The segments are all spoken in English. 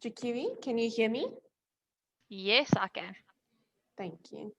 Jakiwi, can you hear me? Yes, I can. Thank you.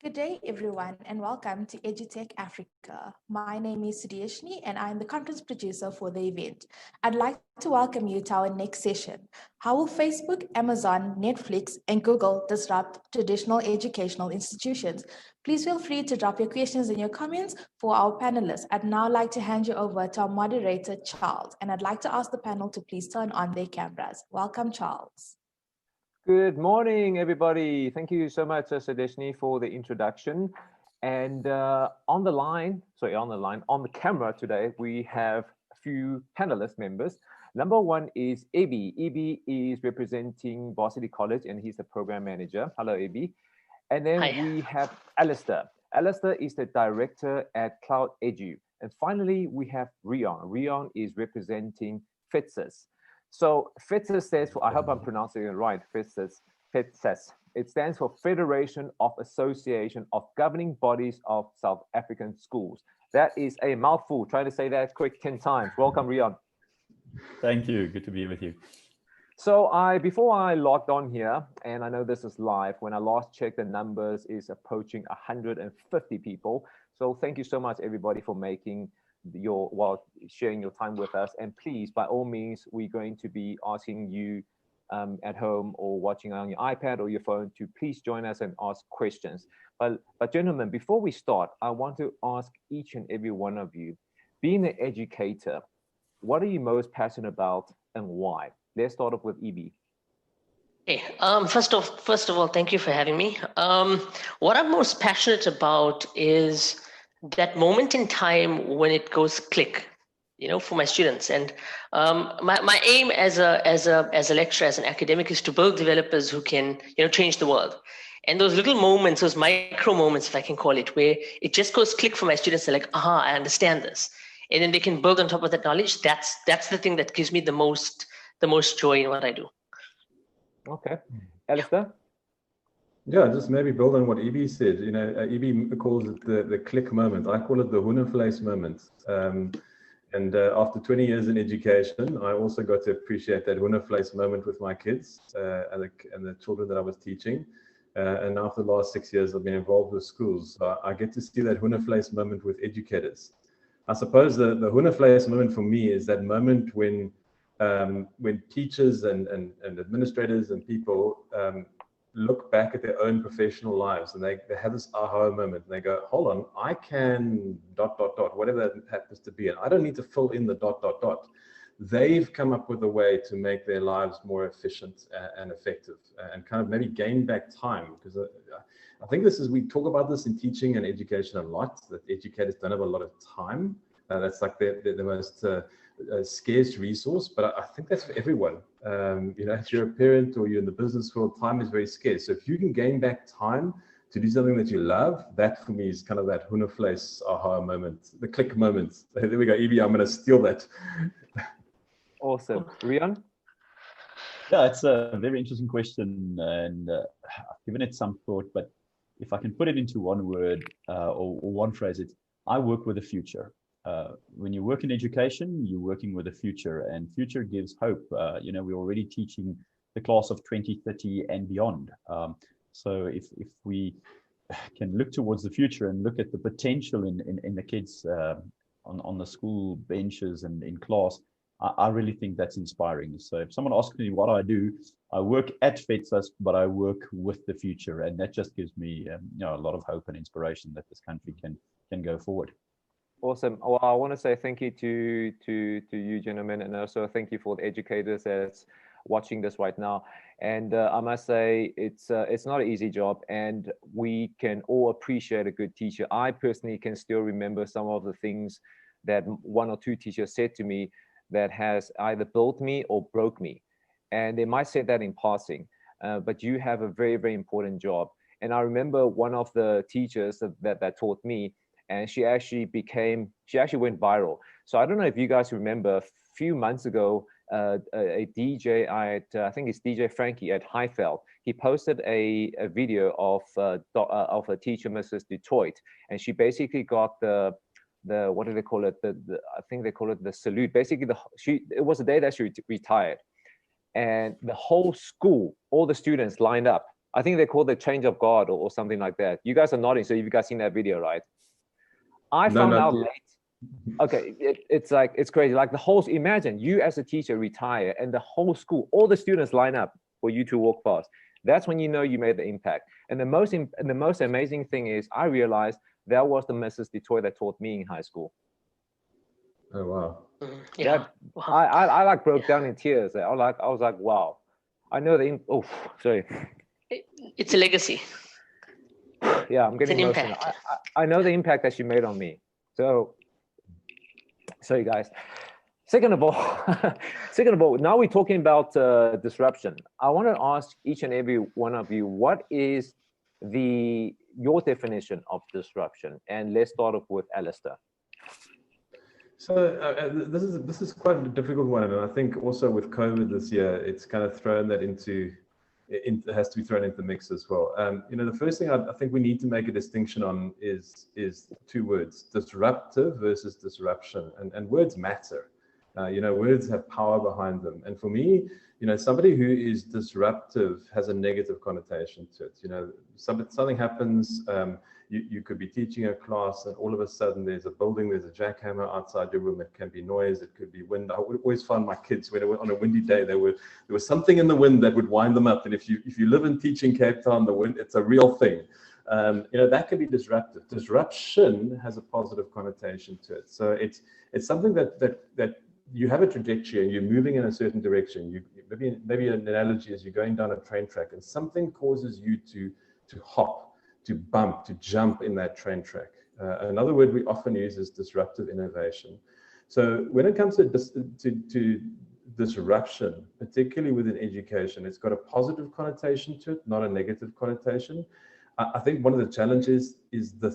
Good day, everyone, and welcome to EduTech Africa. My name is Sudheshni, and I'm the conference producer for the event. I'd like to welcome you to our next session. How will Facebook, Amazon, Netflix, and Google disrupt traditional educational institutions? Please feel free to drop your questions and your comments for our panelists. I'd now like to hand you over to our moderator, Charles, and I'd like to ask the panel to please turn on their cameras. Welcome, Charles. Good morning, everybody. Thank you so much, Sadeshni, for the introduction. And on the camera today, we have a few panelist members. Number one is Ebi. Ebi is representing Varsity College, and he's the program manager. Hello, Ebi. And then we have Alistair. Alistair is the director at Cloud Edu. And finally, we have Rion. Rion is representing FITSIS. So FITSIS stands for, I hope I'm pronouncing it right, FITSIS. It stands for Federation of Association of Governing Bodies of South African Schools. That is a mouthful. Try to say that quick 10 times. Welcome, Rion. Thank you. Good to be with you. So before I logged on here, and I know this is live, when I last checked, the numbers is approaching 150 people. So thank you so much, everybody, for making sharing your time with us. And please, by all means, we're going to be asking you at home or watching on your iPad or your phone to please join us and ask questions. But gentlemen, before we start, I want to ask each and every one of you, being an educator, what are you most passionate about and why? Let's start off with Ebi. Hey, first of all, thank you for having me. What I'm most passionate about is that moment in time when it goes click, for my students. And my aim as a lecturer, as an academic, is to build developers who can, change the world. And those little moments, those micro moments, if I can call it, where it just goes click for my students, they're like, aha, I understand this. And then they can build on top of that knowledge. That's the thing that gives me the most joy in what I do. Okay. Alistair? Yeah, just maybe build on what Ebi said. Ebi calls it the click moment. I call it the hoendervleis moment. And after 20 years in education, I also got to appreciate that hoendervleis moment with my kids and the children that I was teaching. And after the last 6 years, I've been involved with schools. So I get to see that hoendervleis moment with educators. I suppose the hoendervleis moment for me is that moment when teachers and administrators and people look back at their own professional lives and they have this aha moment and they go, hold on, I can ... whatever that happens to be. And I don't need to fill in the ... They've come up with a way to make their lives more efficient and effective and kind of maybe gain back time. Because I think we talk about this in teaching and education a lot, that educators don't have a lot of time. That's like the most scarce resource, but I think that's for everyone. If you're a parent or you're in the business world, time is very scarce. So if you can gain back time to do something that you love, that for me is kind of that hoendervleis aha moment, the click moment. There we go, Ebi, I'm going to steal that. Awesome. Rion? Yeah, it's a very interesting question, and I've given it some thought, but if I can put it into one word or one phrase, it's I work with the future. When you work in education, you're working with the future, and future gives hope. We're already teaching the class of 2030 and beyond. So if we can look towards the future and look at the potential in the kids on the school benches and in class, I really think that's inspiring. So if someone asks me what I do, I work at FETSAS, but I work with the future, and that just gives me a lot of hope and inspiration that this country can go forward. Awesome. Well, I want to say thank you to you, gentlemen, and also thank you for the educators that's watching this right now. And I must say it's not an easy job, and we can all appreciate a good teacher. I personally can still remember some of the things that one or two teachers said to me that has either built me or broke me. And they might say that in passing, but you have a very, very important job. And I remember one of the teachers that taught me, and she actually went viral. So I don't know if you guys remember, a few months ago, a DJ I think it's DJ Frankie at Highveld, he posted a video of a teacher, Mrs. Detroit, and she basically got the what do they call it? I think they call it the salute. Basically, it was the day that she retired, and the whole school, all the students lined up I think they call it change of guard or something like that. You guys are nodding, so you guys seen that video, right? I No, found not out yet. late. Okay, it's crazy. Like the whole, imagine you as a teacher retire and the whole school, all the students line up for you to walk past. That's when you know you made the impact. And the most amazing thing is I realized that was the Mrs. Detroit that taught me in high school. Oh, wow. Yeah. That, Wow. I like broke down in tears. I was like, wow. I know oh, sorry. It's a legacy. Yeah, I'm getting an emotional. impact. I know the impact that you made on me. So, sorry guys. Second of all, now we're talking about disruption. I want to ask each and every one of you, what is your definition of disruption? And let's start off with Alistair. So this is quite a difficult one, and I think also with COVID this year, it's kind of thrown that it has to be thrown into the mix as well. The first thing I think we need to make a distinction on is two words: disruptive versus disruption, and words matter. Words have power behind them, and for me, somebody who is disruptive has a negative connotation to it. Something happens. You could be teaching a class and all of a sudden there's a building, there's a jackhammer outside your room. It can be noise, it could be wind. I always find my kids, when on a windy day, there was something in the wind that would wind them up. And if you live and teach in Cape Town, the wind, it's a real thing. That can be disruptive. Disruption has a positive connotation to it. So it's something that you have a trajectory and you're moving in a certain direction. Maybe an analogy is you're going down a train track and something causes you to hop, to bump, to jump in that train track. Another word we often use is disruptive innovation. So when it comes to disruption, particularly within education, it's got a positive connotation to it, not a negative connotation. I think one of the challenges is the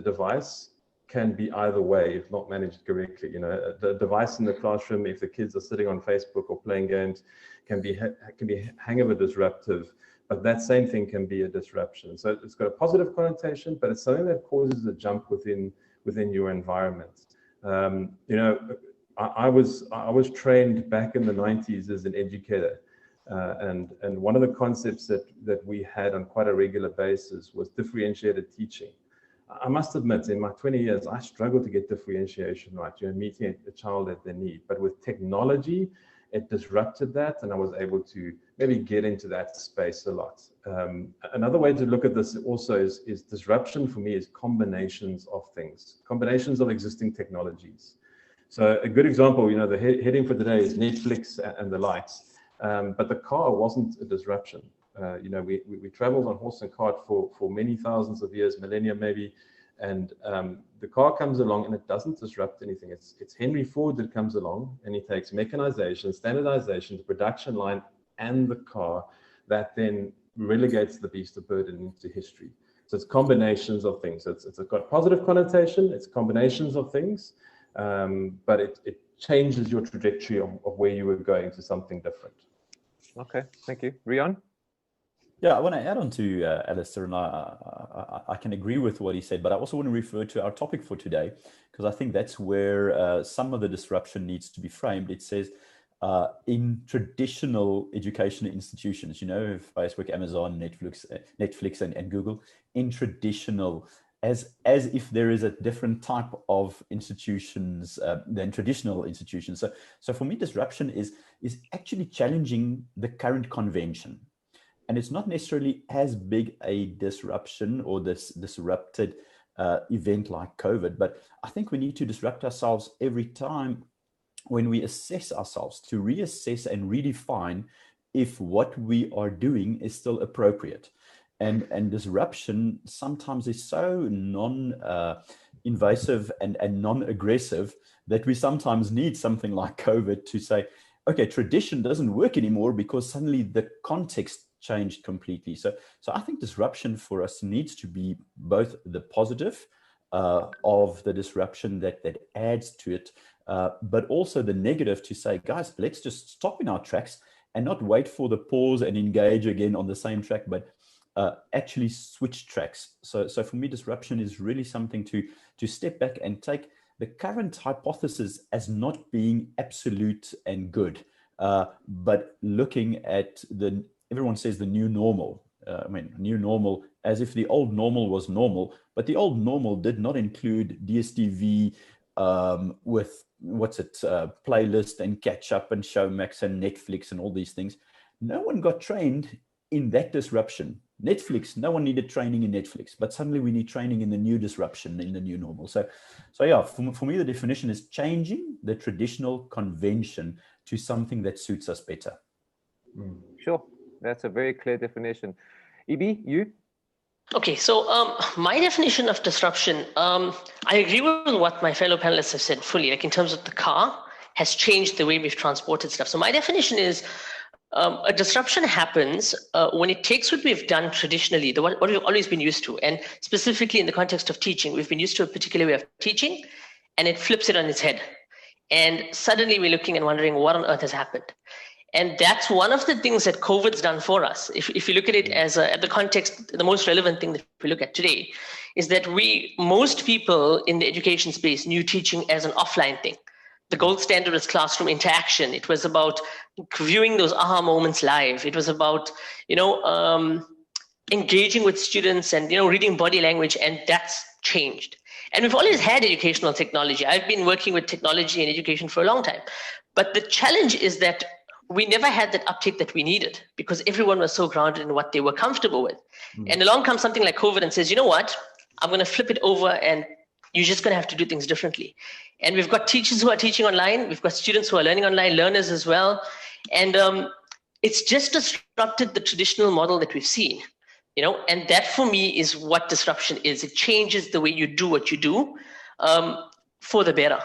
device can be either way if not managed correctly. The device in the classroom, if the kids are sitting on Facebook or playing games, can be hang of a disruptive. But that same thing can be a disruption. So it's got a positive connotation, but it's something that causes a jump within your environment. I was trained back in the 90s as an educator, and one of the concepts that we had on quite a regular basis was differentiated teaching. I must admit, in my 20 years, I struggled to get differentiation right. Meeting a child at their need, but with technology, it disrupted that, and I was able to maybe get into that space a lot. Another way to look at this also is disruption for me is combinations of things, combinations of existing technologies. So a good example, the heading for today is Netflix and the lights, but the car wasn't a disruption. We traveled on horse and cart for many thousands of years, millennia maybe, and the car comes along and it doesn't disrupt anything. It's Henry Ford that comes along and he takes mechanization, standardization, the production line, and the car that then relegates the beast of burden into history. So it's combinations of things. It's got positive connotation. It's combinations of things, but it changes your trajectory of where you were going to something different. Okay, thank you. Rian? Yeah, I want to add on to Alistair, and I can agree with what he said, but I also want to refer to our topic for today, because I think that's where some of the disruption needs to be framed. It says, in traditional educational institutions, Facebook, Amazon, Netflix and Google, in traditional, as if there is a different type of institutions than traditional institutions. So for me, disruption is actually challenging the current convention. And it's not necessarily as big a disruption or this disrupted event like COVID, but I think we need to disrupt ourselves every time when we assess ourselves, to reassess and redefine if what we are doing is still appropriate. And disruption sometimes is so non-invasive and non-aggressive that we sometimes need something like COVID to say, okay, tradition doesn't work anymore because suddenly the context changed completely. So I think disruption for us needs to be both the positive of the disruption that adds to it, but also the negative to say, guys, let's just stop in our tracks and not wait for the pause and engage again on the same track, but actually switch tracks. So for me, disruption is really something to step back and take the current hypothesis as not being absolute and good, but looking at everyone says the new normal, new normal, as if the old normal was normal, but the old normal did not include DSTV with playlist and catch up and Showmax and Netflix and all these things. No one got trained in that disruption. Netflix, no one needed training in Netflix, but suddenly we need training in the new disruption, in the new normal. So yeah, for me, the definition is changing the traditional convention to something that suits us better. Sure, that's a very clear definition. EB, you? Okay, so my definition of disruption, I agree with what my fellow panelists have said fully, like in terms of the car has changed the way we've transported stuff. So my definition is a disruption happens when it takes what we've done traditionally, what we've always been used to, and specifically in the context of teaching, we've been used to a particular way of teaching, and it flips it on its head. And suddenly we're looking and wondering what on earth has happened. And that's one of the things that COVID's done for us. If you look at it as the context, the most relevant thing that we look at today is that most people in the education space knew teaching as an offline thing. The gold standard was classroom interaction. It was about viewing those aha moments live. It was about, engaging with students and, reading body language, and that's changed. And we've always had educational technology. I've been working with technology and education for a long time. But the challenge is that we never had that uptake that we needed because everyone was so grounded in what they were comfortable with. And along comes something like COVID and says, you know what, I'm going to flip it over and you're just going to have to do things differently. And we've got teachers who are teaching online. We've got students who are learning online, learners as well. And it's just disrupted the traditional model that we've seen, and that for me is what disruption is. It changes the way you do what you do for the better,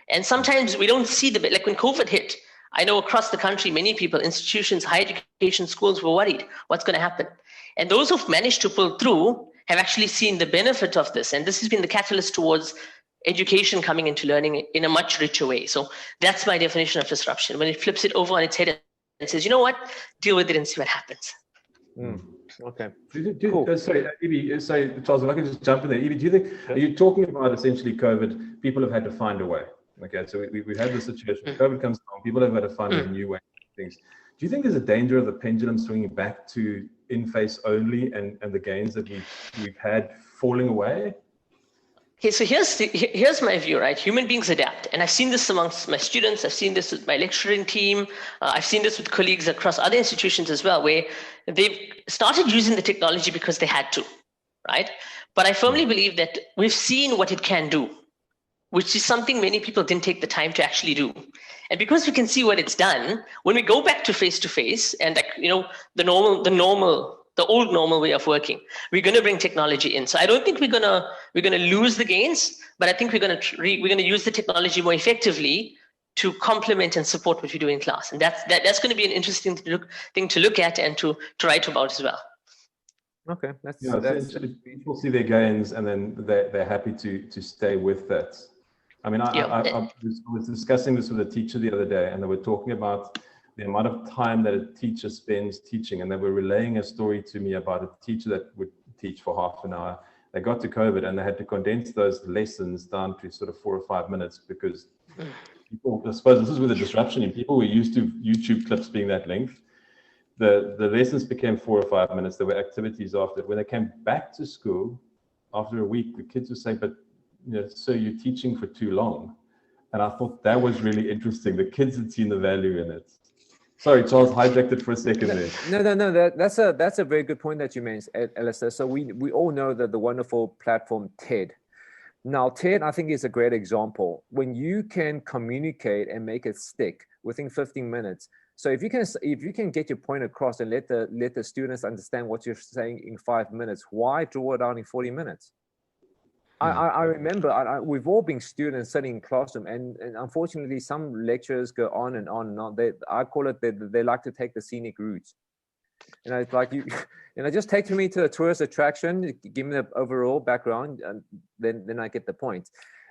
and sometimes we don't see like when COVID hit, I know across the country, many people, institutions, higher education schools were worried, what's going to happen? And those who've managed to pull through have actually seen the benefit of this. And this has been the catalyst towards education coming into learning in a much richer way. So that's my definition of disruption. When it flips it over on its head and says, you know what, deal with it and see what happens. Okay. Cool. Sorry, Evie, Charles, if I can just jump in there. Evie, do you think, are you talking about essentially COVID, people have had to find a way? Okay, so we had the situation, COVID comes along, people have had to find a new way of things. Do you think there's a danger of the pendulum swinging back to in-face only and the gains that we've had falling away? Okay, so here's my view, right? Human beings adapt. And I've seen this amongst my students. I've seen this with my lecturing team. I've seen this with colleagues across other institutions as well, where they've started using the technology because they had to, right? But I firmly believe that we've seen what it can do, which is something many people didn't take the time to actually do. And because we can see what it's done, when we go back to face and the old normal way of working, we're going to bring technology in. So I don't think we're going to lose the gains, but I think we're going to use the technology more effectively to complement and support what we do in class. And that's going to be an interesting thing to look at and to write about as well. Okay, people see their gains and then they're happy to stay with that. I mean, I was discussing this with a teacher the other day, and they were talking about the amount of time that a teacher spends teaching, and they were relaying a story to me about a teacher that would teach for half an hour. They got to COVID and they had to condense those lessons down to sort of 4 or 5 minutes because people, I suppose this is where the disruption in people were used to YouTube clips being that length. The lessons became 4 or 5 minutes. There were activities after. When they came back to school after a week, the kids would say, but so you're teaching for too long. And I thought that was really interesting. The kids had seen the value in it. Sorry, Charles, hijacked it for a second there. No. That's a very good point that you made, Alistair. So we all know that the wonderful platform TED. Now, TED, I think, is a great example. When you can communicate and make it stick within 15 minutes. So if you can get your point across and let the students understand what you're saying in 5 minutes, why draw it out in 40 minutes? I remember we've all been students sitting in classroom, and unfortunately some lecturers go on and on and on. I call it they like to take the scenic route. It's like just take me to a tourist attraction, give me the overall background, and then I get the point.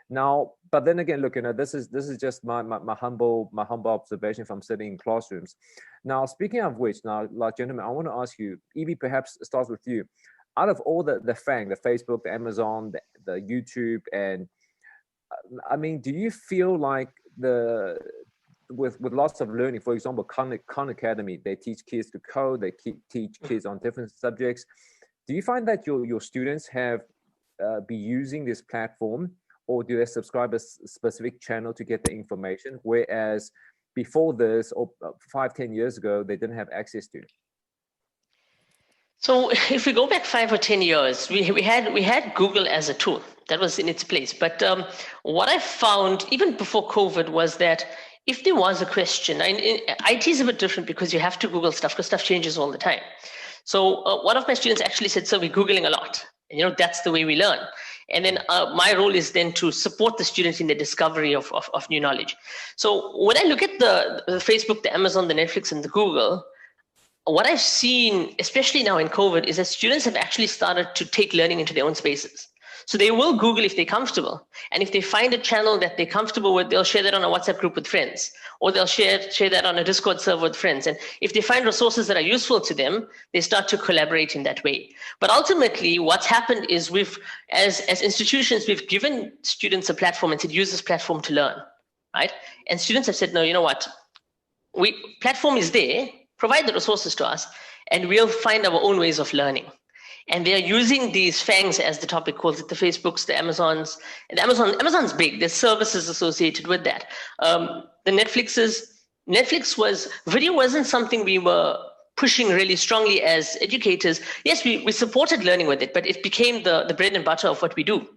Now, but then again, look, this is just my humble observation from sitting in classrooms. Now, speaking of which, now, like, gentlemen, I want to ask you, Evie, perhaps starts with you. Out of all the Facebook, the Amazon, the YouTube, and I mean, do you feel like with lots of learning. For example, Khan Academy, they teach kids to code, they teach kids on different subjects. Do you find that your students have be using this platform, or do they subscribe a specific channel to get the information, whereas before this, or 5-10 years ago, they didn't have access to? So if we go back 5 or 10 years, we had Google as a tool that was in its place. But what I found even before COVID was that if there was a question, IT is a bit different because you have to Google stuff because stuff changes all the time. So one of my students actually said, "So we're Googling a lot. And, that's the way we learn." And then my role is then to support the students in the discovery of new knowledge. So when I look at the Facebook, the Amazon, the Netflix, and the Google, what I've seen, especially now in COVID, is that students have actually started to take learning into their own spaces. So they will Google if they're comfortable. And if they find a channel that they're comfortable with, they'll share that on a WhatsApp group with friends, or they'll share that on a Discord server with friends. And if they find resources that are useful to them, they start to collaborate in that way. But ultimately, what's happened is as institutions, we've given students a platform and said, use this platform to learn, right? And students have said, no, you know what? Platform is there, provide the resources to us, and we'll find our own ways of learning. And they're using these FANGs, as the topic calls it, the Facebooks, the Amazons. And Amazon's big. There's services associated with that. The video wasn't something we were pushing really strongly as educators. Yes, we supported learning with it, but it became the bread and butter of what we do,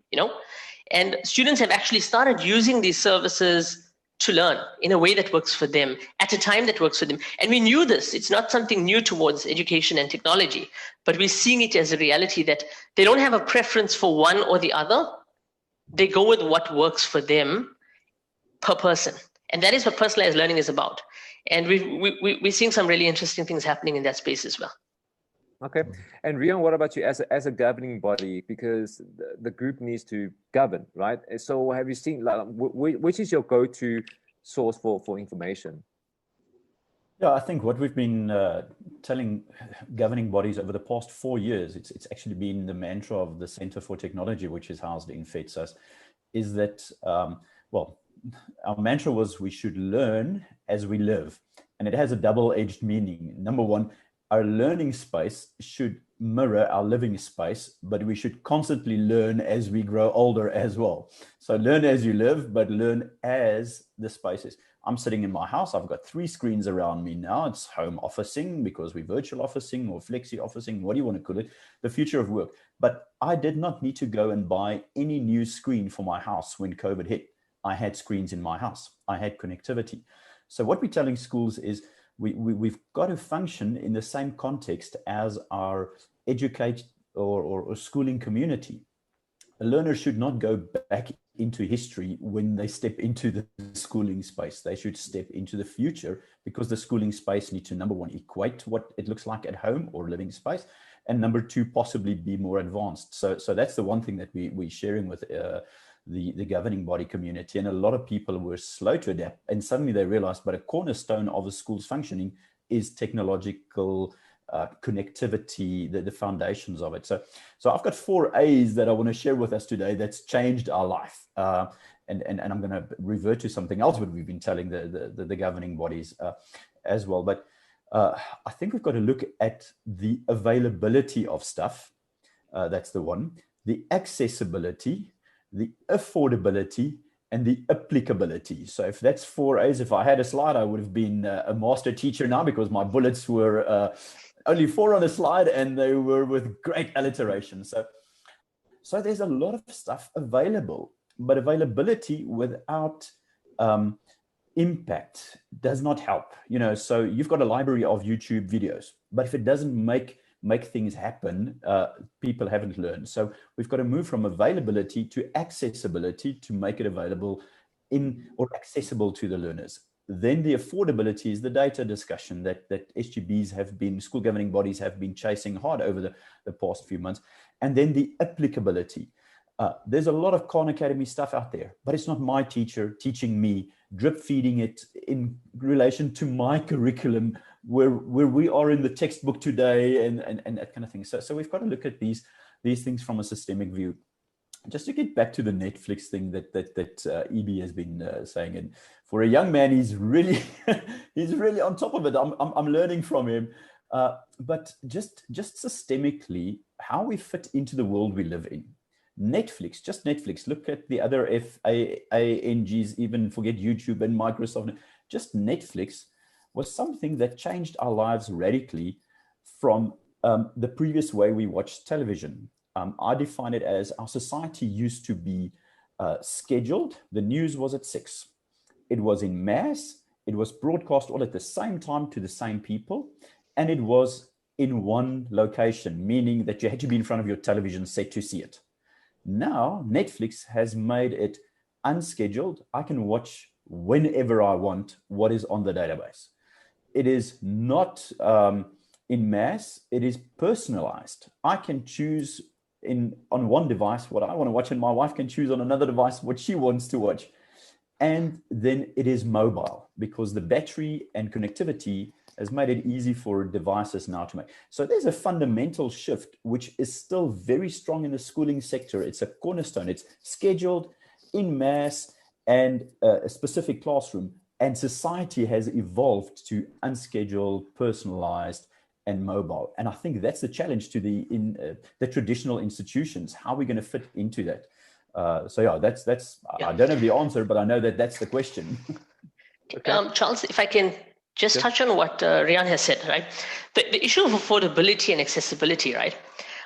And students have actually started using these services to learn in a way that works for them, at a time that works for them. And we knew this. It's not something new towards education and technology, but we're seeing it as a reality that they don't have a preference for one or the other. They go with what works for them per person. And that is what personalized learning is about. And we're seeing some really interesting things happening in that space as well. Okay. And Rian, what about you as a governing body? Because the group needs to govern, right? So have you seen, which is your go-to source for information? Yeah, I think what we've been telling governing bodies over the past 4 years, it's actually been the mantra of the Center for Technology, which is housed in FETSAS, is that, our mantra was we should learn as we live. And it has a double-edged meaning. Number one, our learning space should mirror our living space, but we should constantly learn as we grow older as well. So learn as you live, but learn as the space is. I'm sitting in my house. I've got 3 screens around me now. It's home officing because we're virtual officing or flexi officing, what do you want to call it? The future of work. But I did not need to go and buy any new screen for my house when COVID hit. I had screens in my house. I had connectivity. So what we're telling schools is we've got to function in the same context as our educate or schooling community. A learner should not go back into history when they step into the schooling space. They should step into the future because the schooling space needs to, number one, equate what it looks like at home or living space, and number 2, possibly be more advanced. So that's the one thing that we're sharing with the governing body community. And a lot of people were slow to adapt, and suddenly they realized, but a cornerstone of a school's functioning is technological connectivity, the foundations of it. So I've got 4 A's that I want to share with us today that's changed our life. And I'm going to revert to something else that we've been telling the governing bodies as well. But I think we've got to look at the availability of stuff. That's the one. The accessibility, the affordability, and the applicability. So if that's 4 A's, if I had a slide, I would have been a master teacher now, because my bullets were only 4 on the slide and they were with great alliteration. So there's a lot of stuff available, but availability without impact does not help. So you've got a library of YouTube videos, but if it doesn't make things happen, people haven't learned. So we've got to move from availability to accessibility to make it available or accessible to the learners. Then the affordability is the data discussion that SGBs have been, school governing bodies have been chasing hard over the past few months. And then the applicability. There's a lot of Khan Academy stuff out there, but it's not my teacher teaching me, drip feeding it in relation to my curriculum, where we are in the textbook today and that kind of thing. So we've got to look at these things from a systemic view. just to get back to the Netflix thing that EB has been saying, and for a young man, he's really he's really on top of it. I'm learning from him. But just systemically, how we fit into the world we live in. Netflix, just Netflix. Look at the other FANGs, even forget YouTube and Microsoft. Just Netflix was something that changed our lives radically from the previous way we watched television. I define it as our society used to be scheduled. The news was at 6. It was in mass. It was broadcast all at the same time to the same people. And it was in one location, meaning that you had to be in front of your television set to see it. Now, Netflix has made it unscheduled. I can watch whenever I want what is on the database. It is not in mass. It is personalized. I can choose on one device what I want to watch, and my wife can choose on another device what she wants to watch. And then it is mobile, because the battery and connectivity has made it easy for devices now to make. So there's a fundamental shift, which is still very strong in the schooling sector. It's a cornerstone. It's scheduled, in mass, and a specific classroom. And society has evolved to unscheduled, personalized, and mobile. And I think that's the challenge to the traditional institutions. How are we going to fit into that? So yeah, that's. I don't have the answer, but I know that that's the question. Okay. Charles, if I can just touch on what Rian has said, right? The issue of affordability and accessibility, right?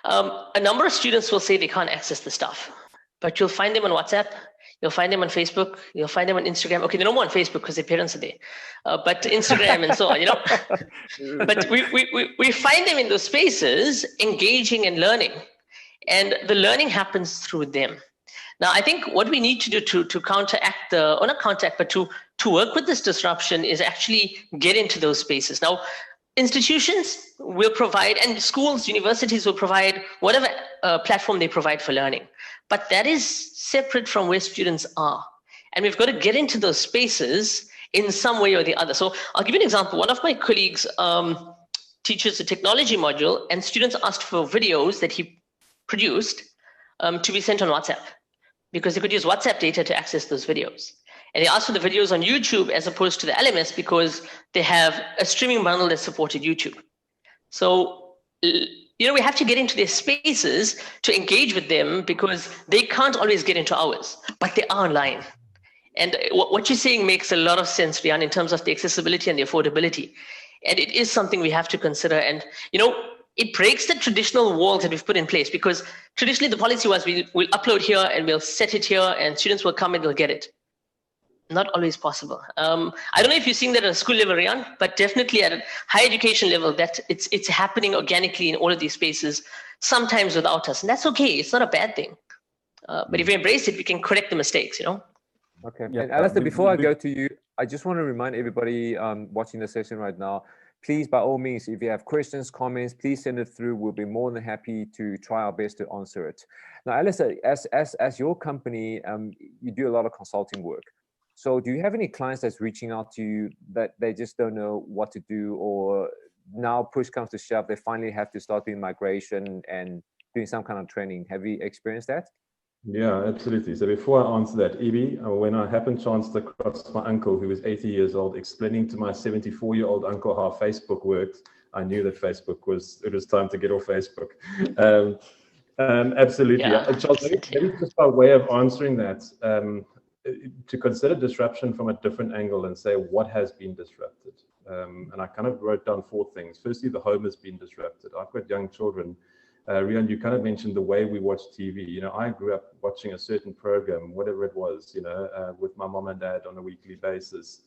A number of students will say they can't access the stuff, but you'll find them on WhatsApp, you'll find them on Facebook, you'll find them on Instagram. Okay, they don't want Facebook because their parents are there, but Instagram and so on, But we find them in those spaces engaging and learning, and the learning happens through them. Now, I think what we need to do to counteract or not counteract, but to work with this disruption is actually get into those spaces. Now, institutions will provide, and schools, universities will provide whatever platform they provide for learning, but that is separate from where students are. And we've got to get into those spaces in some way or the other. So I'll give you an example. One of my colleagues teaches a technology module, and students asked for videos that he produced to be sent on WhatsApp, because they could use WhatsApp data to access those videos. And they asked for the videos on YouTube as opposed to the LMS because they have a streaming bundle that supported YouTube. So, we have to get into their spaces to engage with them, because they can't always get into ours, but they are online. And what you're saying makes a lot of sense, Rian, in terms of the accessibility and the affordability. And it is something we have to consider. And, it breaks the traditional walls that we've put in place, because traditionally the policy was we'll upload here and we'll set it here and students will come and they'll get it. Not always possible. I don't know if you're seeing that at a school level, Rian, but definitely at a higher education level, that it's happening organically in all of these spaces, sometimes without us. And that's okay. It's not a bad thing. But if we embrace it, we can correct the mistakes, Okay. Yeah, and Alistair, before I go to you, I just want to remind everybody watching the session right now, please, by all means, if you have questions, comments, please send it through. We'll be more than happy to try our best to answer it. Now, Alistair, as your company, you do a lot of consulting work. So do you have any clients that's reaching out to you that they just don't know what to do, or now push comes to shove, they finally have to start doing migration and doing some kind of training? Have you experienced that? Yeah, absolutely. So before I answer that, Evie, when I happened chanced across my uncle who was 80 years old, explaining to my 74-year-old uncle how Facebook worked, I knew that it was time to get off Facebook. Absolutely. Yeah, Charles, maybe just by way of answering that, to consider disruption from a different angle and say what has been disrupted. And I kind of wrote down 4 things. Firstly, the home has been disrupted. I've got young children. Rian, you kind of mentioned the way we watch TV. I grew up watching a certain program, whatever it was, with my mom and dad on a weekly basis.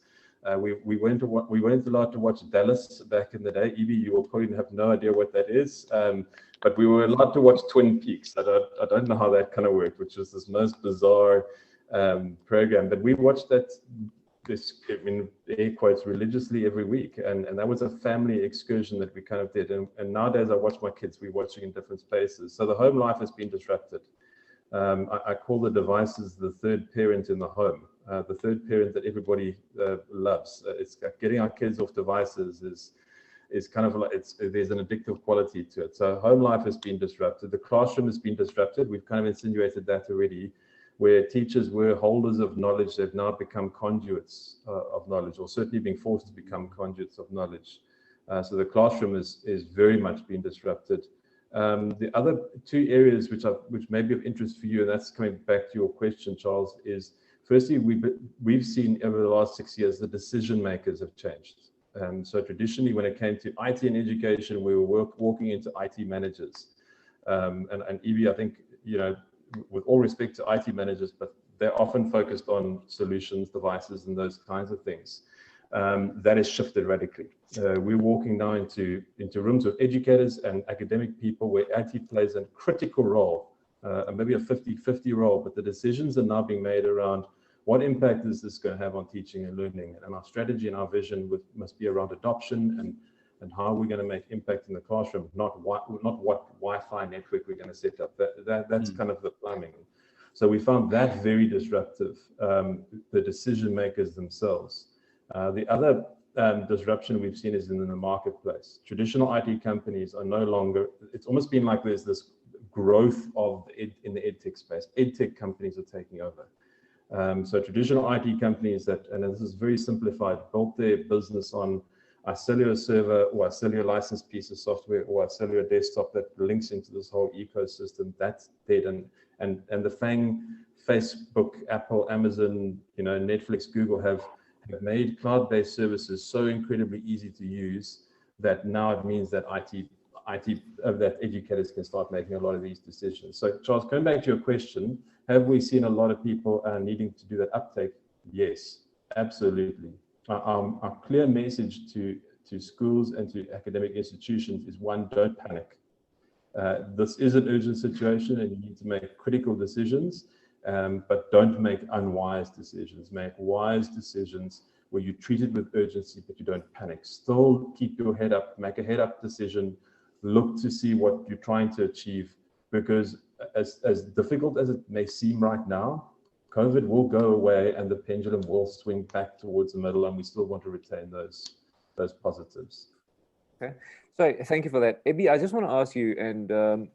We weren't allowed to watch Dallas back in the day. Evie, you will probably have no idea what that is. But we were allowed to watch Twin Peaks. I don't know how that kind of worked, which was this most bizarre program. But we watched that, air quotes, religiously every week. And that was a family excursion that we kind of did. And nowadays I watch my kids, we're watching in different spaces. So the home life has been disrupted. I call the devices the third parent in the home, the third parent that everybody loves. It's getting our kids off devices is kind of like there's an addictive quality to it. So home life has been disrupted. The classroom has been disrupted. We've kind of insinuated that already, where teachers were holders of knowledge. They've now become conduits of knowledge, or certainly being forced to become conduits of knowledge. So the classroom is very much been disrupted. The other two areas which may be of interest for you, and that's coming back to your question, Charles, is firstly, we've seen over the last 6 years, the decision makers have changed. So traditionally, when it came to IT and education, we were walking into IT managers. And Evie, I think, with all respect to IT managers, but they're often focused on solutions, devices, and those kinds of things. That has shifted radically. We're walking now into rooms of educators and academic people where IT plays a critical role, maybe a 50-50 role, but the decisions are now being made around what impact is this going to have on teaching and learning? And our strategy and our vision must be around adoption and how we're going to make impact in the classroom, not what Wi-Fi network we're going to set up. That's kind of the plumbing. So we found that very disruptive, the decision makers themselves. The other disruption we've seen is in the marketplace. Traditional IT companies are no longer, it's almost been like there's this growth in the edtech space. Edtech companies are taking over. So traditional IT companies and this is very simplified, built their business on I sell you a server, or I sell you a licensed piece of software, or I sell you a desktop that links into this whole ecosystem. That's dead. And the FANG, Facebook, Apple, Amazon, Netflix, Google have made cloud-based services so incredibly easy to use that now it means that that educators can start making a lot of these decisions. So Charles, going back to your question, have we seen a lot of people needing to do that uptake? Yes, absolutely. Our clear message to schools and to academic institutions is one, don't panic. This is an urgent situation and you need to make critical decisions, but don't make unwise decisions. Make wise decisions where you treat it with urgency, but you don't panic. Still keep your head up, make a head up decision, look to see what you're trying to achieve, because as difficult as it may seem right now, COVID will go away and the pendulum will swing back towards the middle, and we still want to retain those positives. Okay, so thank you for that. Abby, I just want to ask you, and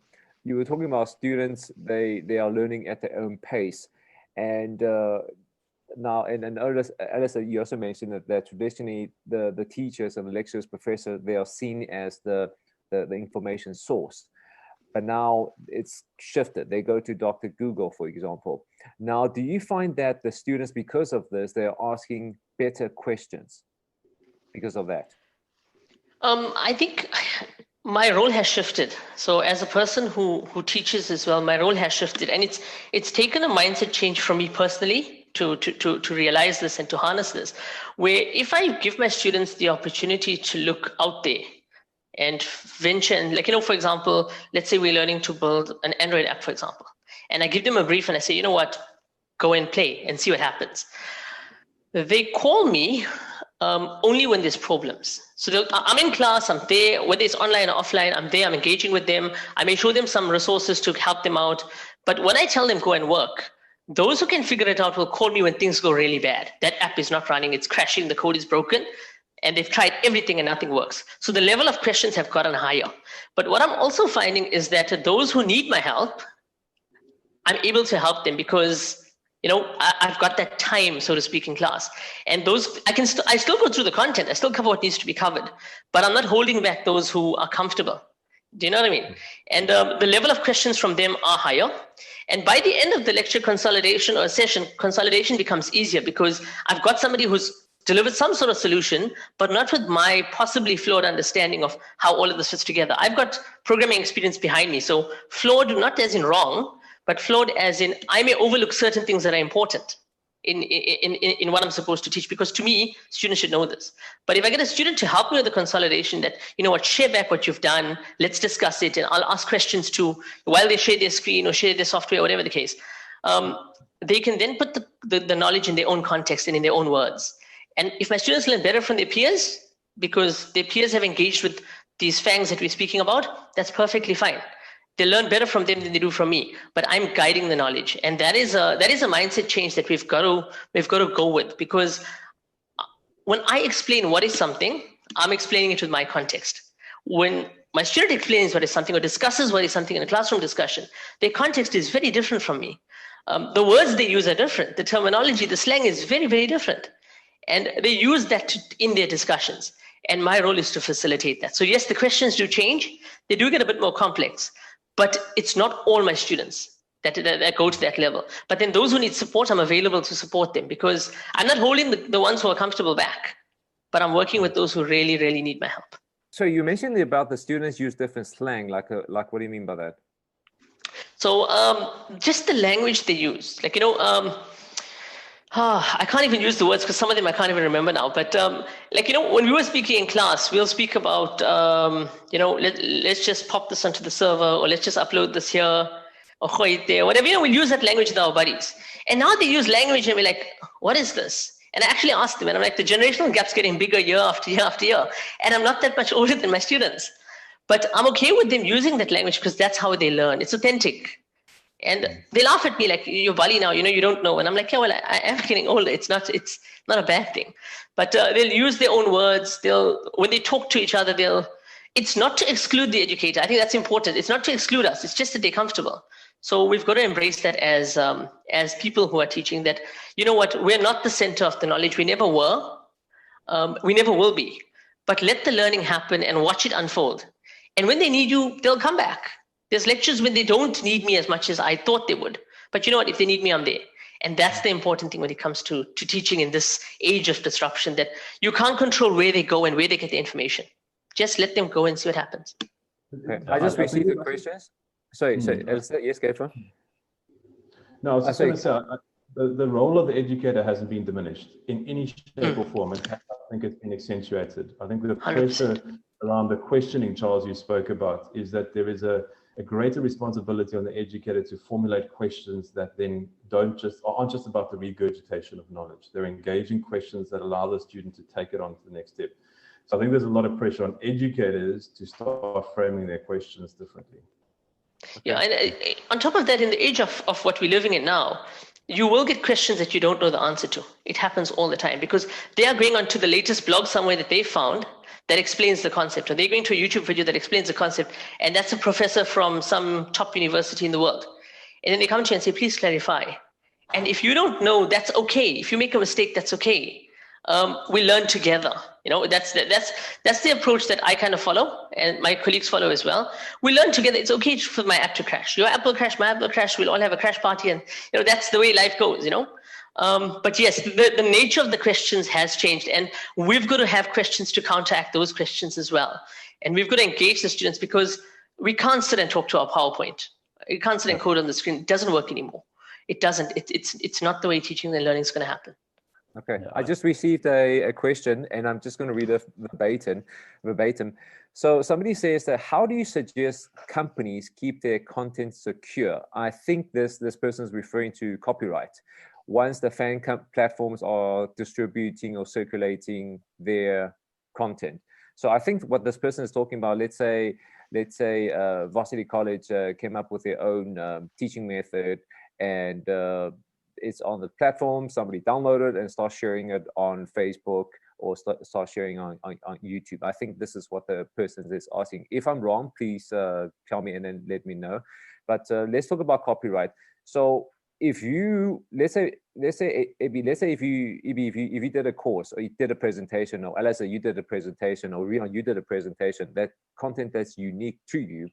you were talking about students, they are learning at their own pace. And now, and Alice, you also mentioned that traditionally the teachers and the lecturers, professors, they are seen as the information source. But now it's shifted. They go to Dr. Google, for example. Now, do you find that the students, because of this, they're asking better questions because of that? I think my role has shifted. So as a person who teaches as well, my role has shifted, and it's taken a mindset change from me personally to realize this and to harness this, where if I give my students the opportunity to look out there and venture, and for example, let's say we're learning to build an Android app, for example, and I give them a brief and I say, you know what, go and play and see what happens. They call me only when there's problems. So I'm in class, I'm there, whether it's online or offline, I'm there, I'm engaging with them. I may show them some resources to help them out. But when I tell them go and work, those who can figure it out will call me when things go really bad. That app is not running, it's crashing, the code is broken, and they've tried everything and nothing works. So the level of questions have gotten higher. But what I'm also finding is that those who need my help, I'm able to help them because I've got that time, so to speak, in class. And those, I still go through the content. I still cover what needs to be covered, but I'm not holding back those who are comfortable. Do you know what I mean? And the level of questions from them are higher. And by the end of the lecture consolidation or session, consolidation becomes easier because I've got somebody who's delivered some sort of solution, but not with my possibly flawed understanding of how all of this fits together. I've got programming experience behind me. So flawed, not as in wrong, but flawed as in I may overlook certain things that are important in what I'm supposed to teach, because to me, students should know this. But if I get a student to help me with the consolidation, that, share back what you've done, let's discuss it, and I'll ask questions too, while they share their screen or share their software, whatever the case, they can then put the knowledge in their own context and in their own words. And if my students learn better from their peers, because their peers have engaged with these FANGs that we're speaking about, that's perfectly fine. They learn better from them than they do from me, but I'm guiding the knowledge. And that is a mindset change that we've got to go with, because when I explain what is something, I'm explaining it with my context. When my student explains what is something or discusses what is something in a classroom discussion, their context is very different from me. The words they use are different. The terminology, the slang is very, very different. And they use that in their discussions. And my role is to facilitate that. So yes, the questions do change. They do get a bit more complex, but it's not all my students that go to that level. But then those who need support, I'm available to support them, because I'm not holding the ones who are comfortable back, but I'm working with those who really, really need my help. So you mentioned about the students use different slang, like what do you mean by that? So just the language they use, like, I can't even use the words because some of them I can't even remember now. But when we were speaking in class, we'll speak about, let's just pop this onto the server, or let's just upload this here, or there, whatever. We'll use that language with our buddies. And now they use language and we're like, what is this? And I actually asked them, and I'm like, the generational gap's getting bigger year after year after year. And I'm not that much older than my students. But I'm okay with them using that language because that's how they learn. It's authentic. And they laugh at me like, you're Bali now, you don't know. And I'm like, yeah, well, I am getting older. It's not a bad thing. But they'll use their own words. When they talk to each other, it's not to exclude the educator. I think that's important. It's not to exclude us. It's just that they're comfortable. So we've got to embrace that as people who are teaching that, you know what, we're not the center of the knowledge. We never were. We never will be. But let the learning happen and watch it unfold. And when they need you, they'll come back. There's lectures when they don't need me as much as I thought they would. But you know what, if they need me, I'm there. And that's the important thing when it comes to teaching in this age of disruption, that you can't control where they go and where they get the information. Just let them go and see what happens. Okay. I just received the questions. Sorry, Elsa, yes, go for it. No, I was just going to say, the role of the educator hasn't been diminished in any shape or form. In fact, I think it's been accentuated. I think the pressure 100%. Around the questioning, Charles, you spoke about, is that there is a greater responsibility on the educator to formulate questions that then aren't just about the regurgitation of knowledge. They're engaging questions that allow the student to take it on to the next step. So I think there's a lot of pressure on educators to start framing their questions differently. Yeah, and on top of that, in the age of what we're living in now, you will get questions that you don't know the answer to. It happens all the time because they are going onto the latest blog somewhere that they found that explains the concept, or they're going to a YouTube video that explains the concept, and that's a professor from some top university in the world. And then they come to you and say, please clarify. And if you don't know, that's okay. If you make a mistake, that's okay. We learn together. That's the approach that I kind of follow, and my colleagues follow as well. We learn together. It's okay for my app to crash. Your app will crash, my app will crash. We'll all have a crash party, and that's the way life goes. But yes, the nature of the questions has changed, and we've got to have questions to counteract those questions as well. And we've got to engage the students, because we can't sit and talk to our PowerPoint. You can't sit and code on the screen. It doesn't work anymore. It doesn't. It's not the way teaching and learning is going to happen. Okay, I just received a question, and I'm just going to read it verbatim. So somebody says that, how do you suggest companies keep their content secure? I think this person is referring to copyright. Once the fan platforms are distributing or circulating their content. So I think what this person is talking about, let's say Varsity College came up with their own teaching method, and it's on the platform, somebody downloaded and start sharing it on Facebook or start sharing on YouTube. I think this is what the person is asking. If I'm wrong, please tell me and then let me know. But let's talk about copyright. So if you, let's say if you did a course, or you did a presentation, or let's say you did a presentation, or you did a presentation, that content that's unique to you,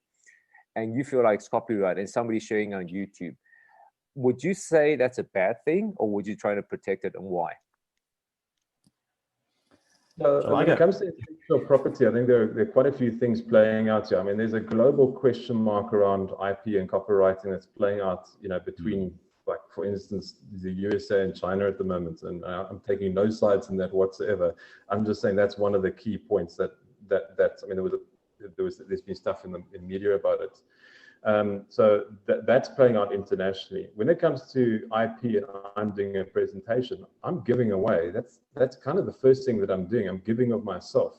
and you feel like it's copyright, and somebody's sharing on YouTube, would you say that's a bad thing, or would you try to protect it, and why? When it comes to intellectual property, I think there are quite a few things playing out here. I mean, there's a global question mark around IP and copywriting that's playing out, between, like, for instance, the USA and China at the moment. And I'm taking no sides in that whatsoever. I'm just saying that's one of the key points that I mean, there's been stuff in the media about it. So that's playing out internationally. When it comes to IP and I'm doing a presentation, I'm giving away. That's kind of the first thing that I'm doing. I'm giving of myself.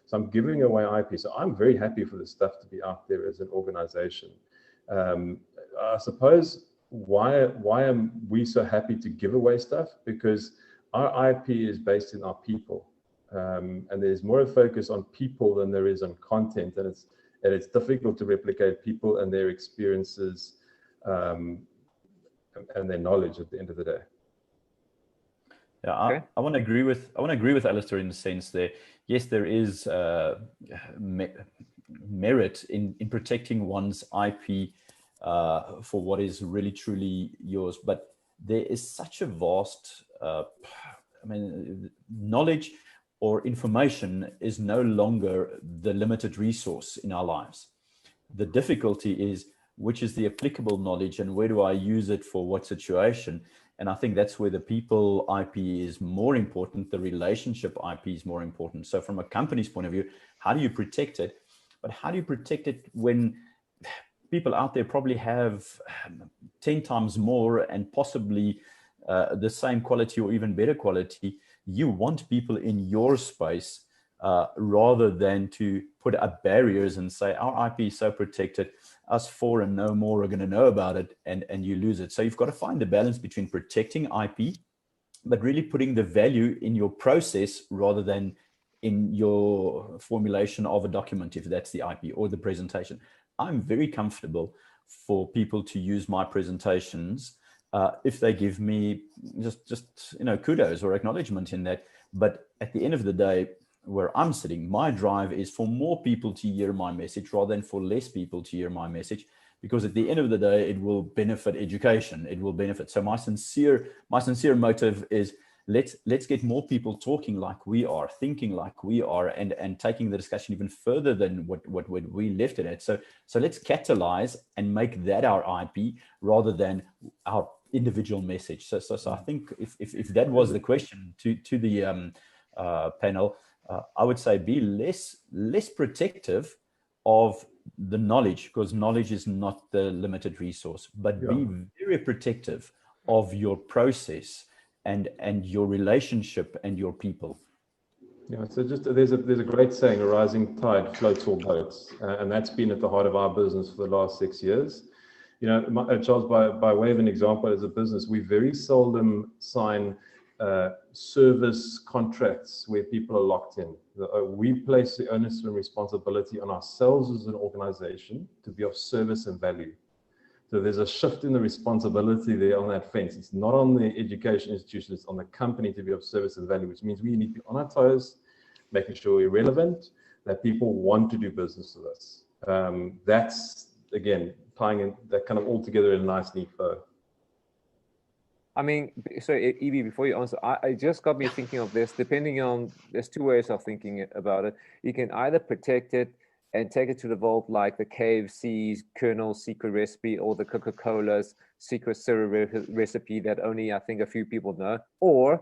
So I'm giving away IP. So I'm very happy for this stuff to be out there as an organization. I suppose why am we so happy to give away stuff? Because our IP is based in our people. and there's more of focus on people than there is on content, and it's difficult to replicate people and their experiences and their knowledge at the end of the day. Yeah, I want to agree with Alistair in the sense that yes, there is merit in protecting one's IP for what is really truly yours, but there is such a vast knowledge or information is no longer the limited resource in our lives. The difficulty is which is the applicable knowledge and where do I use it for what situation? And I think that's where the people IP is more important, the relationship IP is more important. So from a company's point of view, how do you protect it? But how do you protect it when people out there probably have 10 times more and possibly the same quality or even better quality? You want people in your space rather than to put up barriers and say, our IP is so protected, us four and no more are going to know about it, and you lose it. So you've got to find a balance between protecting IP, but really putting the value in your process rather than in your formulation of a document, if that's the IP or the presentation. I'm very comfortable for people to use my presentations if they give me just kudos or acknowledgement in that. But at the end of the day, where I'm sitting, my drive is for more people to hear my message rather than for less people to hear my message, because at the end of the day, it will benefit education. It will benefit. So my sincere motive is let's get more people talking like we are, thinking like we are, and taking the discussion even further than what we left it at. So let's catalyze and make that our IP rather than our individual message. So I think if that was the question to the panel, I would say be less protective of the knowledge, because knowledge is not the limited resource, but be very protective of your process and your relationship and your people. Yeah, so just there's a great saying, a rising tide floats all boats, and that's been at the heart of our business for the last 6 years. Charles, by way of an example, as a business, we very seldom sign service contracts where people are locked in. We place the onus and responsibility on ourselves as an organization to be of service and value. So there's a shift in the responsibility there on that fence. It's not on the education institution, it's on the company to be of service and value, which means we need to be on our toes, making sure we're relevant, that people want to do business with us. That's, again, tying in that kind of all together in a nice, neat bow. I mean, so Evie, before you answer, I just got me thinking of this. There's two ways of thinking about it. You can either protect it and take it to the vault, like the KFC's Colonel's secret recipe or the Coca-Cola's secret cereal recipe that only I think a few people know, or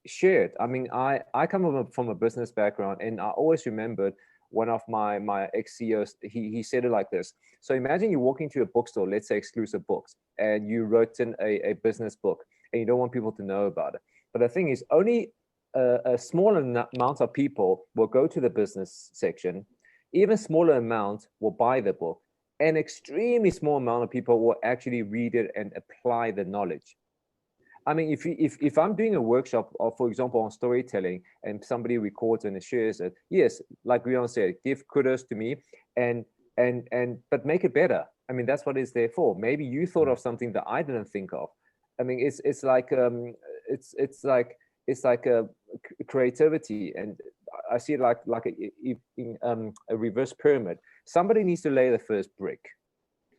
share it. I mean, I come from a business background, and I always remembered one of my ex-CEOs, he said it like this. So imagine you walk into a bookstore, let's say Exclusive Books, and you wrote in a business book, and you don't want people to know about it. But the thing is, only a small amount of people will go to the business section. Even smaller amount will buy the book. An extremely small amount of people will actually read it and apply the knowledge. I mean, if I'm doing a workshop, for example, on storytelling, and somebody records and shares it, yes, like Rian said, give kudos to me, but make it better. I mean, that's what it's there for. Maybe you thought of something that I didn't think of. I mean, it's like a creativity, and I see it like a reverse pyramid. Somebody needs to lay the first brick,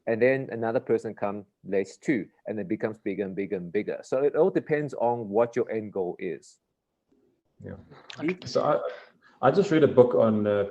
and then another person lays two, and it becomes bigger and bigger and bigger. So it all depends on what your end goal is. Yeah. So I just read a book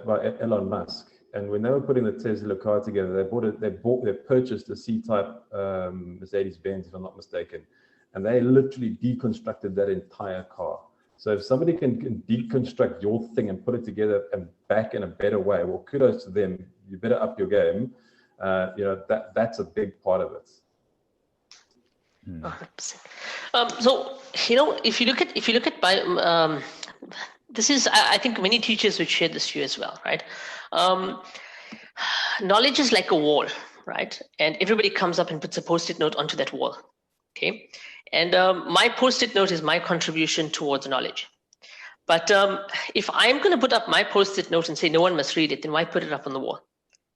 by Elon Musk, and when they were putting the Tesla car together, they purchased a C-type Mercedes-Benz, if I'm not mistaken, and they literally deconstructed that entire car. So if somebody can deconstruct your thing and put it together and back in a better way, well, kudos to them. You better up your game. That's a big part of it. 100%. So if you look at this is, I think many teachers would share this to you as well, right? Knowledge is like a wall, right? And everybody comes up and puts a post-it note onto that wall. Okay, and my post-it note is my contribution towards knowledge. But if I'm going to put up my post-it note and say no one must read it, then why put it up on the wall?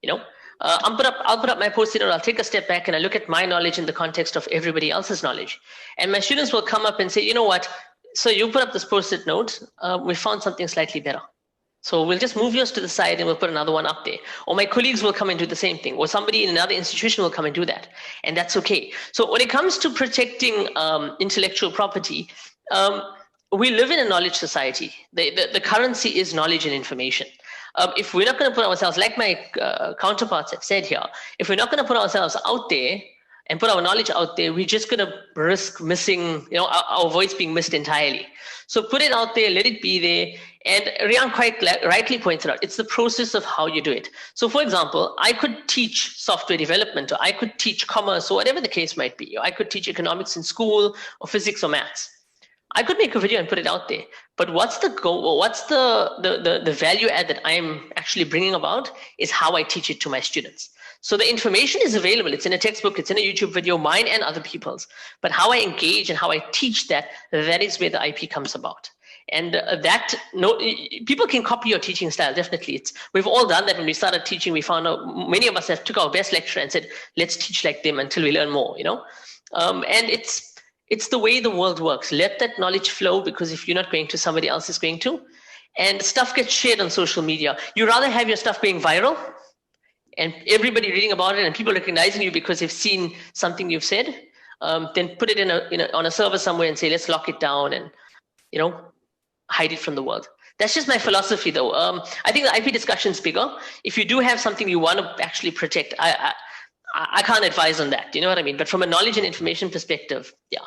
You know, I'll put up my post-it note. I'll take a step back and I look at my knowledge in the context of everybody else's knowledge. And my students will come up and say, you know what? So you put up this post-it note. We found something slightly better. So we'll just move yours to the side and we'll put another one up there. Or my colleagues will come and do the same thing. Or somebody in another institution will come and do that. And that's okay. So when it comes to protecting intellectual property, we live in a knowledge society. The currency is knowledge and information. If we're not going to put ourselves, like my counterparts have said here, if we're not going to put ourselves out there and put our knowledge out there, we're just going to risk missing, you know, our voice being missed entirely. So put it out there, let it be there. And Rian quite rightly pointed out, it's the process of how you do it. So for example, I could teach software development, or I could teach commerce, or whatever the case might be. Or I could teach economics in school, or physics or maths. I could make a video and put it out there, but what's the goal? What's the value add that I'm actually bringing about is how I teach it to my students. So the information is available. It's in a textbook, it's in a YouTube video, mine and other people's. But how I engage and how I teach that is where the IP comes about. And people can copy your teaching style. Definitely, we've all done that. When we started teaching, we found out many of us have took our best lecturer and said, let's teach like them until we learn more. You know, and it's the way the world works. Let that knowledge flow, because if you're not going to, somebody else is going to. And stuff gets shared on social media. You rather have your stuff going viral and everybody reading about it and people recognizing you because they've seen something you've said, then put it on a server somewhere and say, let's lock it down and, you know, hide it from the world. That's just my philosophy, though. I think the IP discussion's bigger. If you do have something you want to actually protect, I can't advise on that. You know what I mean? But from a knowledge and information perspective, yeah.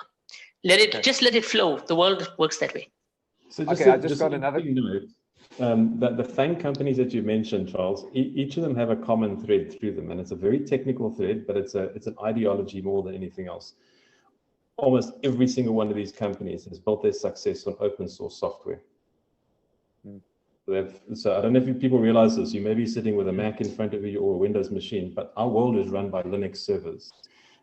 Let it flow. The world works that way. So I just got another. The FANG companies that you mentioned, Charles, each of them have a common thread through them, and it's a very technical thread, but it's an ideology more than anything else. Almost every single one of these companies has built their success on open source software. So I don't know if people realize this. You may be sitting with a Mac in front of you or a Windows machine, but our world is run by Linux servers.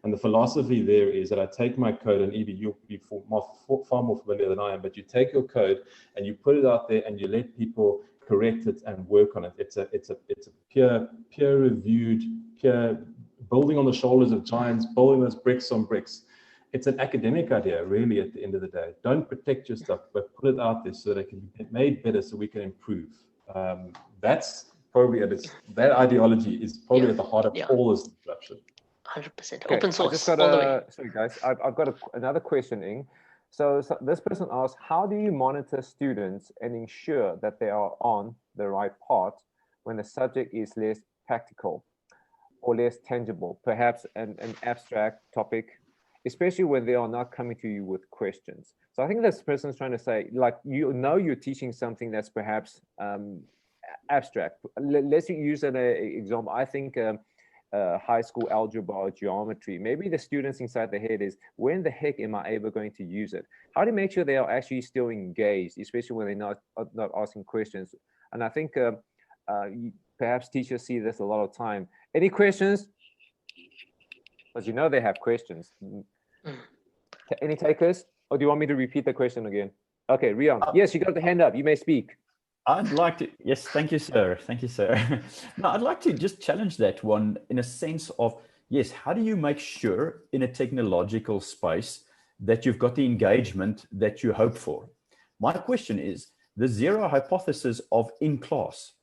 And the philosophy there is that I take my code, and Evie, you'll be far more familiar than I am, but you take your code and you put it out there and you let people correct it and work on it. It's a peer-reviewed, building on the shoulders of giants, building those bricks on bricks. It's an academic idea, really, at the end of the day. Don't protect your stuff, but put it out there so that it can be made better, so we can improve. That's probably that ideology is probably at the heart of all this disruption. 100%. Okay, Open source. I just got all the way. sorry guys, I've got another questioning. So this person asks, how do you monitor students and ensure that they are on the right path when the subject is less practical or less tangible, perhaps an abstract topic, especially when they are not coming to you with questions? So I think this person's trying to say, like, you're teaching something that's perhaps abstract. Let's use an example. I think high school algebra or geometry, maybe the students inside their head is, when the heck am I ever going to use it? How do you make sure they are actually still engaged, especially when they're not asking questions? And I think perhaps teachers see this a lot of time. Any questions? Because you know they have questions. Any takers? Or do you want me to repeat the question again? Okay, Rian. Yes, you got the hand up. You may speak. I'd like to, yes, thank you, sir. Thank you, sir. No, I'd like to just challenge that one in a sense of, yes, how do you make sure in a technological space that you've got the engagement that you hope for? My question is, the zero hypothesis of in class.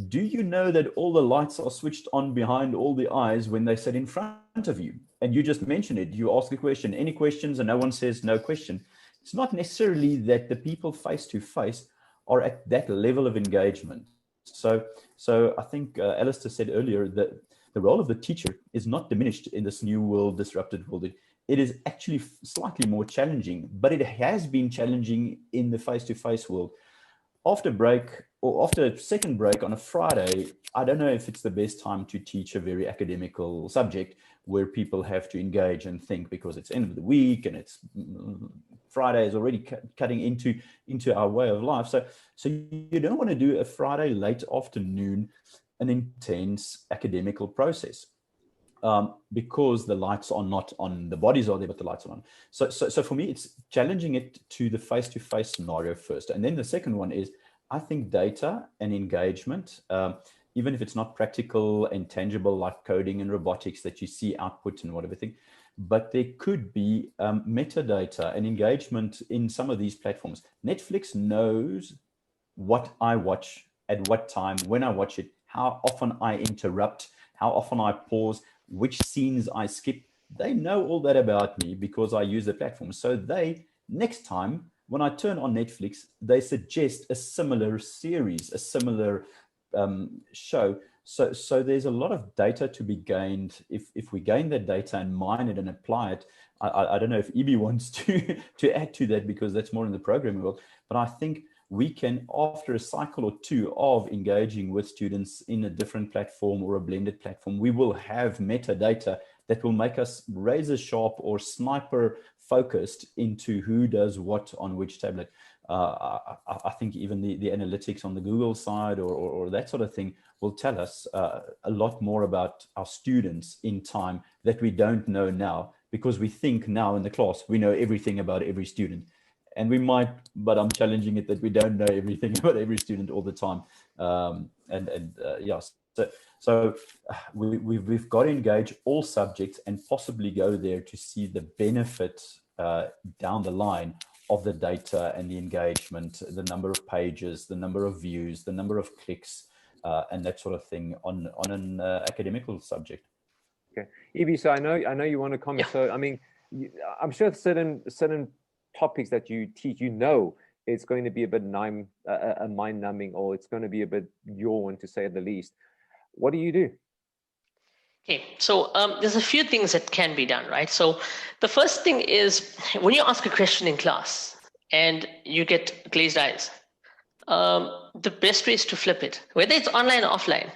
Do you know that all the lights are switched on behind all the eyes when they sit in front of you? And you just mentioned it. You ask a question, any questions, and no one says no question. It's not necessarily that the people face to face are at that level of engagement. So I think Alistair said earlier that the role of the teacher is not diminished in this new world, disrupted world. It is actually slightly more challenging, but it has been challenging in the face-to-face world. After break, or after a second break on a Friday, I don't know if it's the best time to teach a very academical subject where people have to engage and think, because it's end of the week and it's Friday is already cutting into our way of life. So you don't want to do a Friday late afternoon, an intense academical process. because the lights are not on, the bodies are there, but the lights are on. So for me, it's challenging it to the face-to-face scenario first. And then the second one is, I think data and engagement, even if it's not practical and tangible like coding and robotics that you see output and whatever thing, but there could be metadata and engagement in some of these platforms. Netflix knows what I watch, at what time, when I watch it, how often I interrupt, how often I pause, which scenes I skip. They know all that about me because I use the platform. So they, next time, when I turn on Netflix, they suggest a similar series, a similar show. So there's a lot of data to be gained. If we gain that data and mine it and apply it, I don't know if EB wants to add to that because that's more in the programming world, but I think we can, after a cycle or two of engaging with students in a different platform or a blended platform, we will have metadata that will make us razor sharp or sniper focused into who does what on which tablet. I think even the analytics on the Google side or that sort of thing will tell us a lot more about our students in time that we don't know now, because we think now in the class we know everything about every student. And we might, but I'm challenging it that we don't know everything about every student all the time. So we've got to engage all subjects and possibly go there to see the benefit down the line of the data and the engagement, the number of pages, the number of views, the number of clicks, and that sort of thing on an academical subject. Okay, Evie, so I know you want to comment. Yeah. So I mean, I'm sure certain topics that you teach, it's going to be a bit mind-numbing, or it's going to be a bit yawn, to say the least. What do you do? Okay, so there's a few things that can be done, right? So the first thing is, when you ask a question in class and you get glazed eyes, the best way is to flip it, whether it's online or offline.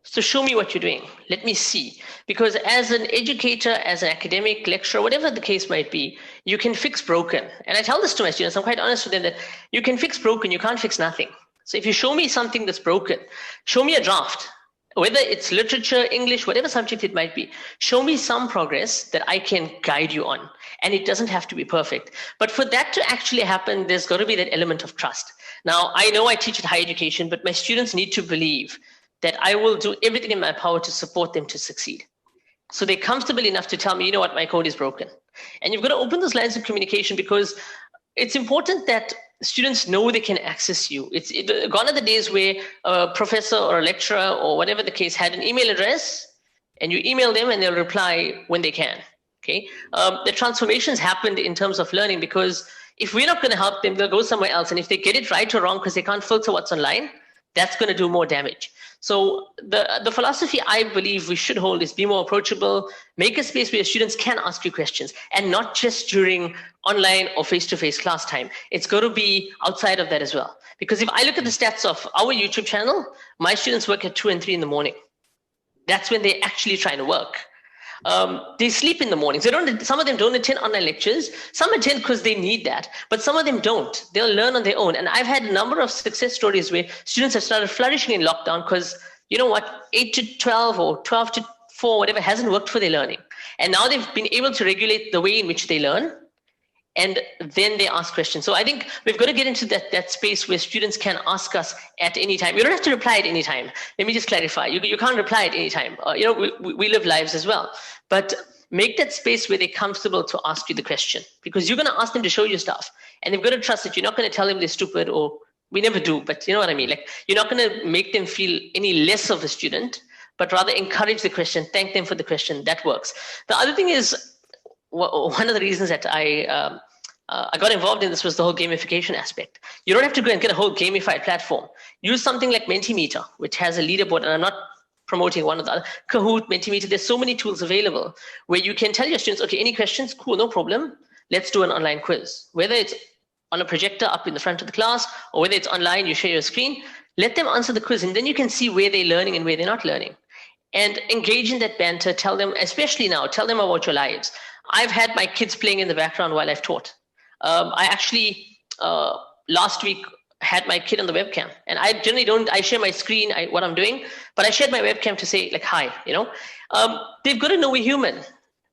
So show me what you're doing. Let me see. Because as an educator, as an academic lecturer, whatever the case might be, you can fix broken. And I tell this to my students, I'm quite honest with them, that you can fix broken, you can't fix nothing. So if you show me something that's broken, show me a draft, whether it's literature, English, whatever subject it might be, show me some progress that I can guide you on. And it doesn't have to be perfect. But for that to actually happen, there's got to be that element of trust. Now, I know I teach at higher education, but my students need to believe that I will do everything in my power to support them to succeed. So they're comfortable enough to tell me, you know what, my code is broken. And you've got to open those lines of communication, because it's important that students know they can access you. Gone are the days where a professor or a lecturer or whatever the case had an email address and you email them and they'll reply when they can. Okay, the transformations happened in terms of learning, because if we're not going to help them, they'll go somewhere else. And if they get it right or wrong because they can't filter what's online, that's going to do more damage. So the philosophy I believe we should hold is be more approachable, make a space where students can ask you questions, and not just during online or face-to-face class time. It's got to be outside of that as well. Because if I look at the stats of our YouTube channel, my students work at 2 and 3 in the morning. That's when they're actually trying to work. They sleep in the mornings. Some of them don't attend online lectures. Some attend because they need that, but some of them don't. They'll learn on their own. And I've had a number of success stories where students have started flourishing in lockdown because, you know what, 8 to 12 or 12 to 4, whatever, hasn't worked for their learning. And now they've been able to regulate the way in which they learn. And then they ask questions. So I think we've got to get into that space where students can ask us at any time. You don't have to reply at any time. Let me just clarify. You can't reply at any time. We live lives as well. But make that space where they're comfortable to ask you the question, because you're going to ask them to show you stuff. And they've got to trust that you're not going to tell them they're stupid, or we never do, but you know what I mean? Like, you're not going to make them feel any less of a student, but rather encourage the question, thank them for the question. That works. The other thing is, one of the reasons that I got involved in this was the whole gamification aspect. You don't have to go and get a whole gamified platform. Use something like Mentimeter, which has a leaderboard, and I'm not promoting one of the other. Kahoot, Mentimeter, there's so many tools available where you can tell your students, okay, any questions? Cool, no problem. Let's do an online quiz. Whether it's on a projector up in the front of the class, or whether it's online, you share your screen, let them answer the quiz, and then you can see where they're learning and where they're not learning. And engage in that banter. Tell them, especially now, tell them about your lives. I've had my kids playing in the background while I've taught. I actually, last week, had my kid on the webcam, and I generally don't, I share my screen, what I'm doing, but I shared my webcam to say like, hi, they've got to know we're human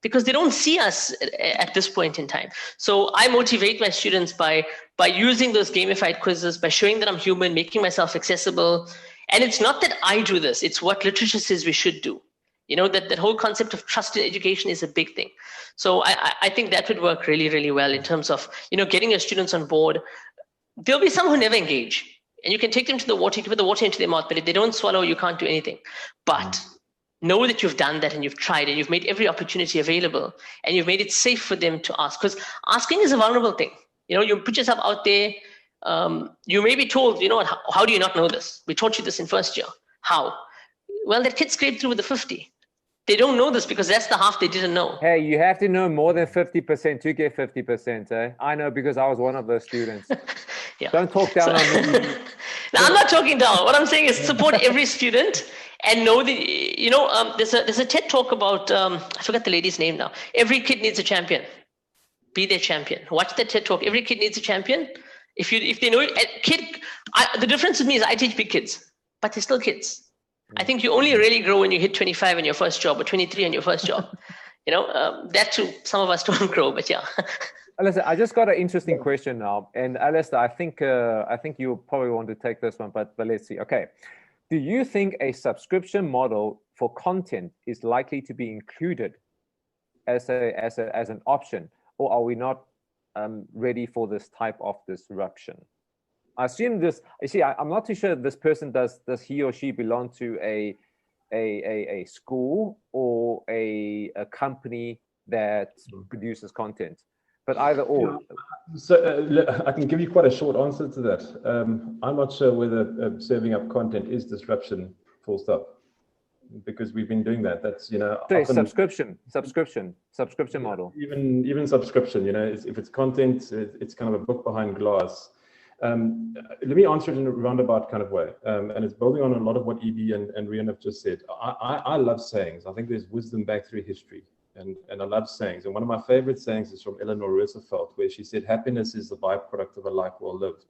because they don't see us at this point in time. So I motivate my students by using those gamified quizzes, by showing that I'm human, making myself accessible. And it's not that I do this, it's what literature says we should do. That whole concept of trust in education is a big thing. So I think that would work really, really well in terms of, getting your students on board. There'll be some who never engage, and you can take them to the water, you put the water into their mouth, but if they don't swallow, you can't do anything. But know that you've done that and you've tried and you've made every opportunity available and you've made it safe for them to ask, because asking is a vulnerable thing. You put yourself out there. You may be told, how do you not know this? We taught you this in first year. How? Well, that kid scraped through with the 50. They don't know this because that's the half they didn't know. Hey, you have to know more than 50% to get 50%. Eh? I know because I was one of those students. Yeah. Don't talk down on me. Now, I'm not talking down. What I'm saying is support every student and know that, there's a TED talk about, I forgot the lady's name now. Every kid needs a champion. Be their champion. Watch the TED talk. Every kid needs a champion. If they know the difference with me is I teach big kids, but they're still kids. I think you only really grow when you hit 25 in your first job or 23 in your first job. That too, some of us don't grow, but yeah. Alistair, I just got an interesting question now. And Alistair, I think you probably want to take this one, but let's see. Okay. Do you think a subscription model for content is likely to be included as an option, or are we not ready for this type of disruption? I assume this. You see, I'm not too sure if this person does he or she belong to a school or a company that produces content, but either or. So I can give you quite a short answer to that. I'm not sure whether serving up content is disruption, full stop, because we've been doing that. That's subscription model. Even subscription, if it's content, it's kind of a book behind glass. Let me answer it in a roundabout kind of way, and it's building on a lot of what EB and Rian have just said. I love sayings. I think there's wisdom back through history, and I love sayings. And one of my favorite sayings is from Eleanor Roosevelt, where she said, "Happiness is the byproduct of a life well lived."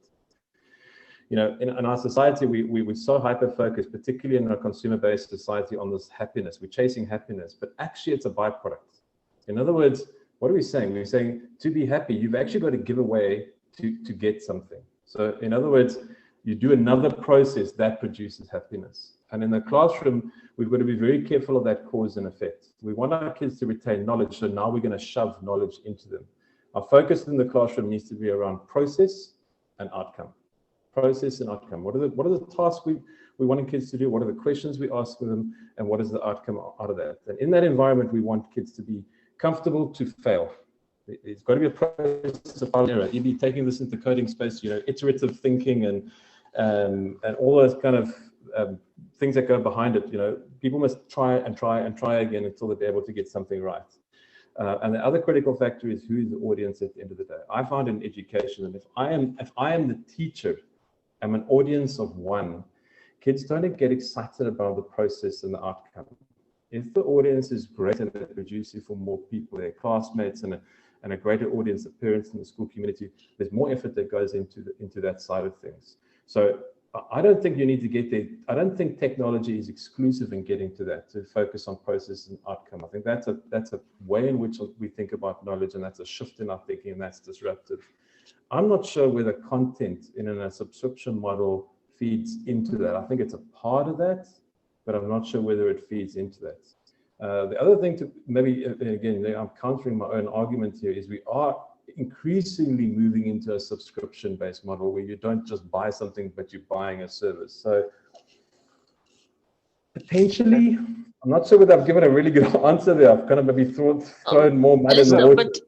In our society, we're so hyper-focused, particularly in a consumer-based society, on this happiness. We're chasing happiness, but actually it's a byproduct. In other words, what are we saying? We're saying to be happy, you've actually got to give away to get something. So in other words, you do another process that produces happiness. And in the classroom, we've got to be very careful of that cause and effect. We want our kids to retain knowledge, so now we're going to shove knowledge into them. Our focus in the classroom needs to be around process and outcome. Process and outcome. What are the tasks we want kids to do? What are the questions we ask them? And what is the outcome out of that? And in that environment, we want kids to be comfortable to fail. It's got to be a process of trial and error. EB taking this into coding space, iterative thinking and all those kind of things that go behind it. People must try and try and try again until they're able to get something right. And the other critical factor is who is the audience at the end of the day. I found in education that if I am the teacher, I'm an audience of one. Kids don't get excited about the process and the outcome. If the audience is great and they're producing for more people, their classmates and a greater audience of parents in the school community, there's more effort that goes into that side of things. So I don't think you need to get there. I don't think technology is exclusive in getting to that, to focus on process and outcome. I think that's a way in which we think about knowledge, and that's a shift in our thinking, and that's disruptive. I'm not sure whether content in a subscription model feeds into that. I think it's a part of that, but I'm not sure whether it feeds into that. The other thing to maybe, again, I'm countering my own argument here, is we are increasingly moving into a subscription-based model where you don't just buy something, but you're buying a service. So potentially, I'm not sure whether I've given a really good answer there. I've kind of maybe thrown more mud in the water. But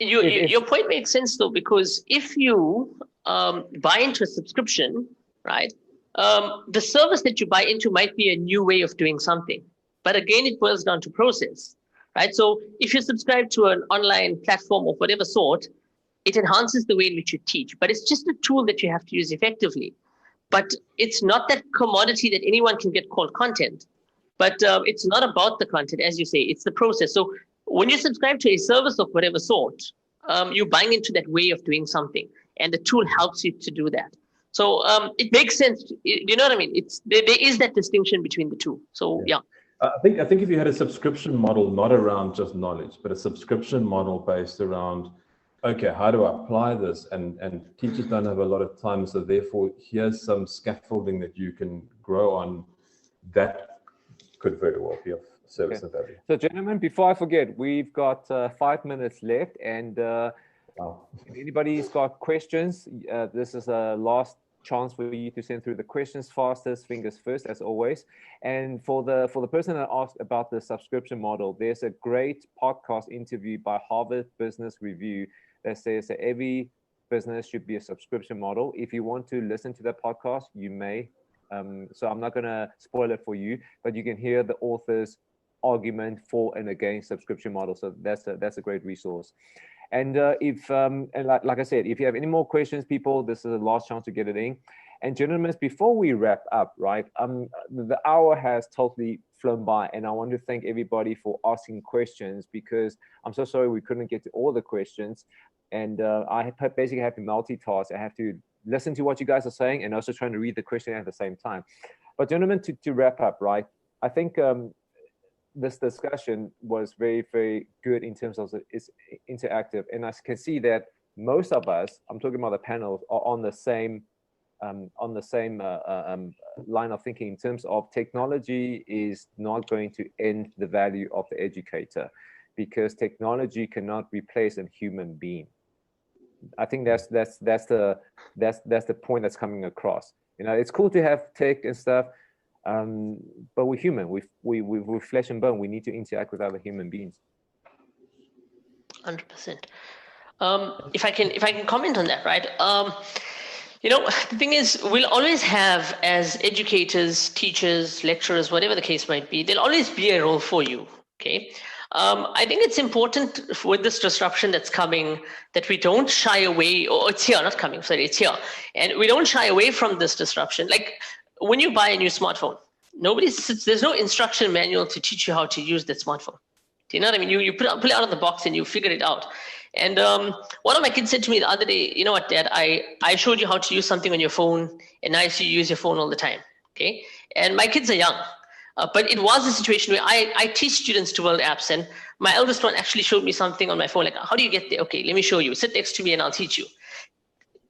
your point makes sense though, because if you buy into a subscription, right, the service that you buy into might be a new way of doing something. But again, it boils down to process, right? So if you subscribe to an online platform of whatever sort, it enhances the way in which you teach, but it's just a tool that you have to use effectively. But it's not that commodity that anyone can get called content. But it's not about the content, as you say, it's the process. So when you subscribe to a service of whatever sort, you're buying into that way of doing something, and the tool helps you to do that. So it makes sense. You know what I mean? There is that distinction between the two. So yeah. I think if you had a subscription model, not around just knowledge, but a subscription model based around, okay, how do I apply this? And teachers don't have a lot of time, so therefore here's some scaffolding that you can grow on. That could very well be of service and value. So gentlemen, before I forget, we've got 5 minutes left, and if anybody's got questions, this is a last chance for you to send through the questions. Fastest fingers first, as always. And for the person that asked about the subscription model, there's a great podcast interview by Harvard Business Review that says that every business should be a subscription model. If you want to listen to that podcast, you may. So I'm not going to spoil it for you, but you can hear the author's argument for and against subscription model. So that's a great resource. And like I said, if you have any more questions, people, this is the last chance to get it in. And gentlemen, before we wrap up, right, the hour has totally flown by, and I want to thank everybody for asking questions, because I'm so sorry we couldn't get to all the questions. And I basically have to multitask. I have to listen to what you guys are saying and also trying to read the question at the same time. But gentlemen, to wrap up, right, I think this discussion was very, very good in terms of it's interactive. And I can see that most of us, I'm talking about the panel, are on the same line of thinking in terms of technology is not going to end the value of the educator, because technology cannot replace a human being. I think that's the point that's coming across. You know, it's cool to have tech and stuff, but we're human. We're flesh and bone. We need to interact with other human beings. 100%. If I can comment on that, right? You know, the thing is, we'll always have, as educators, teachers, lecturers, whatever the case might be, there'll always be a role for you. Okay. I think it's important with this disruption that's coming that we don't shy away, or it's here, not coming, sorry, it's here. And we don't shy away from this disruption. Like when you buy a new smartphone, there's no instruction manual to teach you how to use that smartphone. Do you know what I mean? You pull it out of the box and you figure it out. And one of my kids said to me the other day, you know what, Dad, I showed you how to use something on your phone, and now I see you use your phone all the time. Okay. And my kids are young. But it was a situation where I teach students to build apps, and my eldest one actually showed me something on my phone, like, how do you get there? Okay, let me show you. Sit next to me and I'll teach you.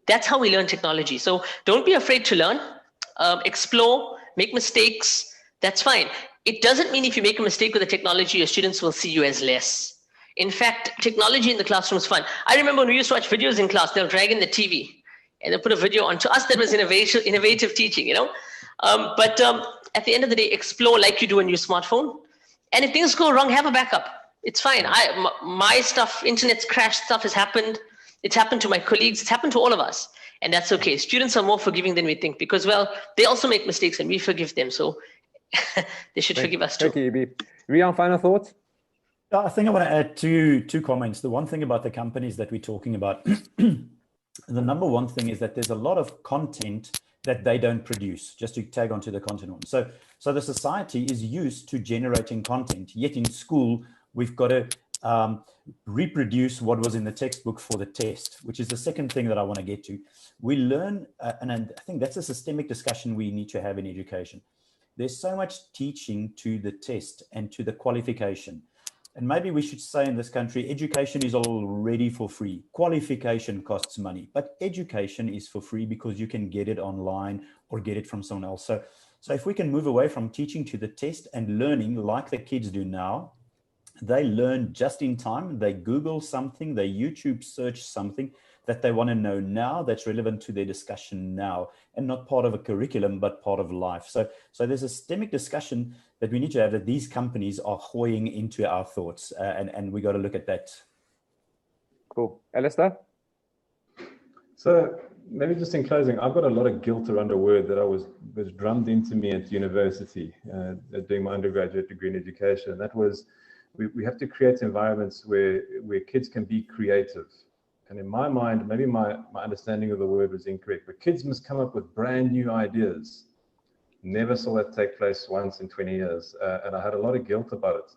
That's how we learn technology. So don't be afraid to learn, explore, make mistakes. That's fine. It doesn't mean if you make a mistake with the technology, your students will see you as less. In fact, technology in the classroom is fun. I remember when we used to watch videos in class, they'll drag in the TV and they'll put a video on. To us, that was innovative teaching, you know? But at the end of the day, explore like you do on your smartphone. And if things go wrong, have a backup. It's fine. My stuff, internet's crashed, stuff has happened. It's happened to my colleagues. It's happened to all of us. And that's okay. Students are more forgiving than we think, because, well, they also make mistakes and we forgive them. So they should forgive us too. Thank you, Ibi. Rian, final thoughts? I think I want to add two comments. The one thing about the companies that we're talking about, the number one thing is that there's a lot of content that they don't produce, just to tag onto the content one. So the society is used to generating content, yet in school, we've got to reproduce what was in the textbook for the test, which is the second thing that I want to get to. We learn, and I think that's a systemic discussion we need to have in education. There's so much teaching to the test and to the qualification. And maybe we should say in this country, education is already for free. Qualification costs money, but education is for free because you can get it online or get it from someone else. So if we can move away from teaching to the test and learning like the kids do now, they learn just in time. They Google something, they YouTube search something that they want to know now, that's relevant to their discussion now, and not part of a curriculum, but part of life. So there's a systemic discussion that we need to have, that these companies are hoying into our thoughts, and we got to look at that. Cool. Alistair? So maybe just in closing, I've got a lot of guilt around a word that was drummed into me at university, doing my undergraduate degree in education. That was, we have to create environments where kids can be creative. And in my mind, maybe my understanding of the word was incorrect, but kids must come up with brand new ideas. Never saw that take place once in 20 years. And I had a lot of guilt about it.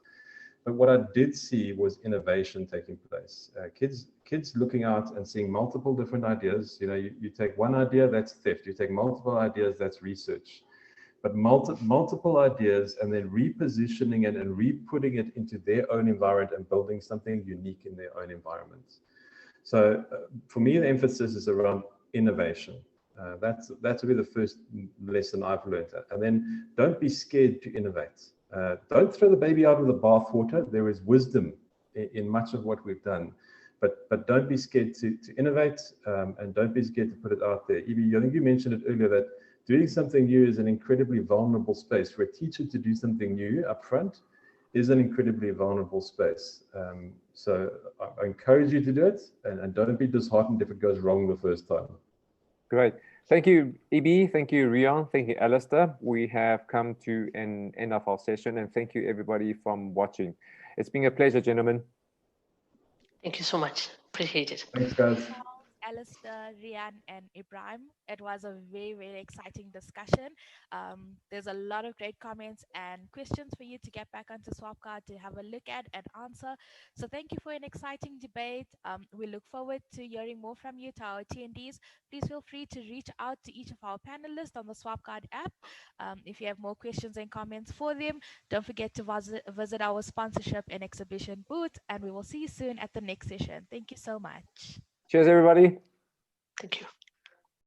But what I did see was innovation taking place. Kids looking out and seeing multiple different ideas. You know, you take one idea, that's theft. You take multiple ideas, that's research. But multiple ideas and then repositioning it and re-putting it into their own environment and building something unique in their own environment. So for me, the emphasis is around innovation. That's really the first lesson I've learned. And then don't be scared to innovate. Don't throw the baby out with the bathwater. There is wisdom in much of what we've done, but don't be scared to innovate, and don't be scared to put it out there. Evie, I think you mentioned it earlier that doing something new is an incredibly vulnerable space. For a teacher to do something new up front is an incredibly vulnerable space. So I encourage you to do it, and don't be disheartened if it goes wrong the first time. Great. Thank you, EB. Thank you, Rian. Thank you, Alistair. We have come to an end of our session, and thank you everybody from watching. It's been a pleasure, gentlemen. Thank you so much. Appreciate it. Thanks, guys. Alistair, Rian, and Ibrahim. It was a very, very exciting discussion. There's a lot of great comments and questions for you to get back onto Swapcard to have a look at and answer. So thank you for an exciting debate. We look forward to hearing more from you, to our attendees. Please feel free to reach out to each of our panelists on the Swapcard app. If you have more questions and comments for them, don't forget to visit our sponsorship and exhibition booth, and we will see you soon at the next session. Thank you so much. Cheers, everybody. Thank you.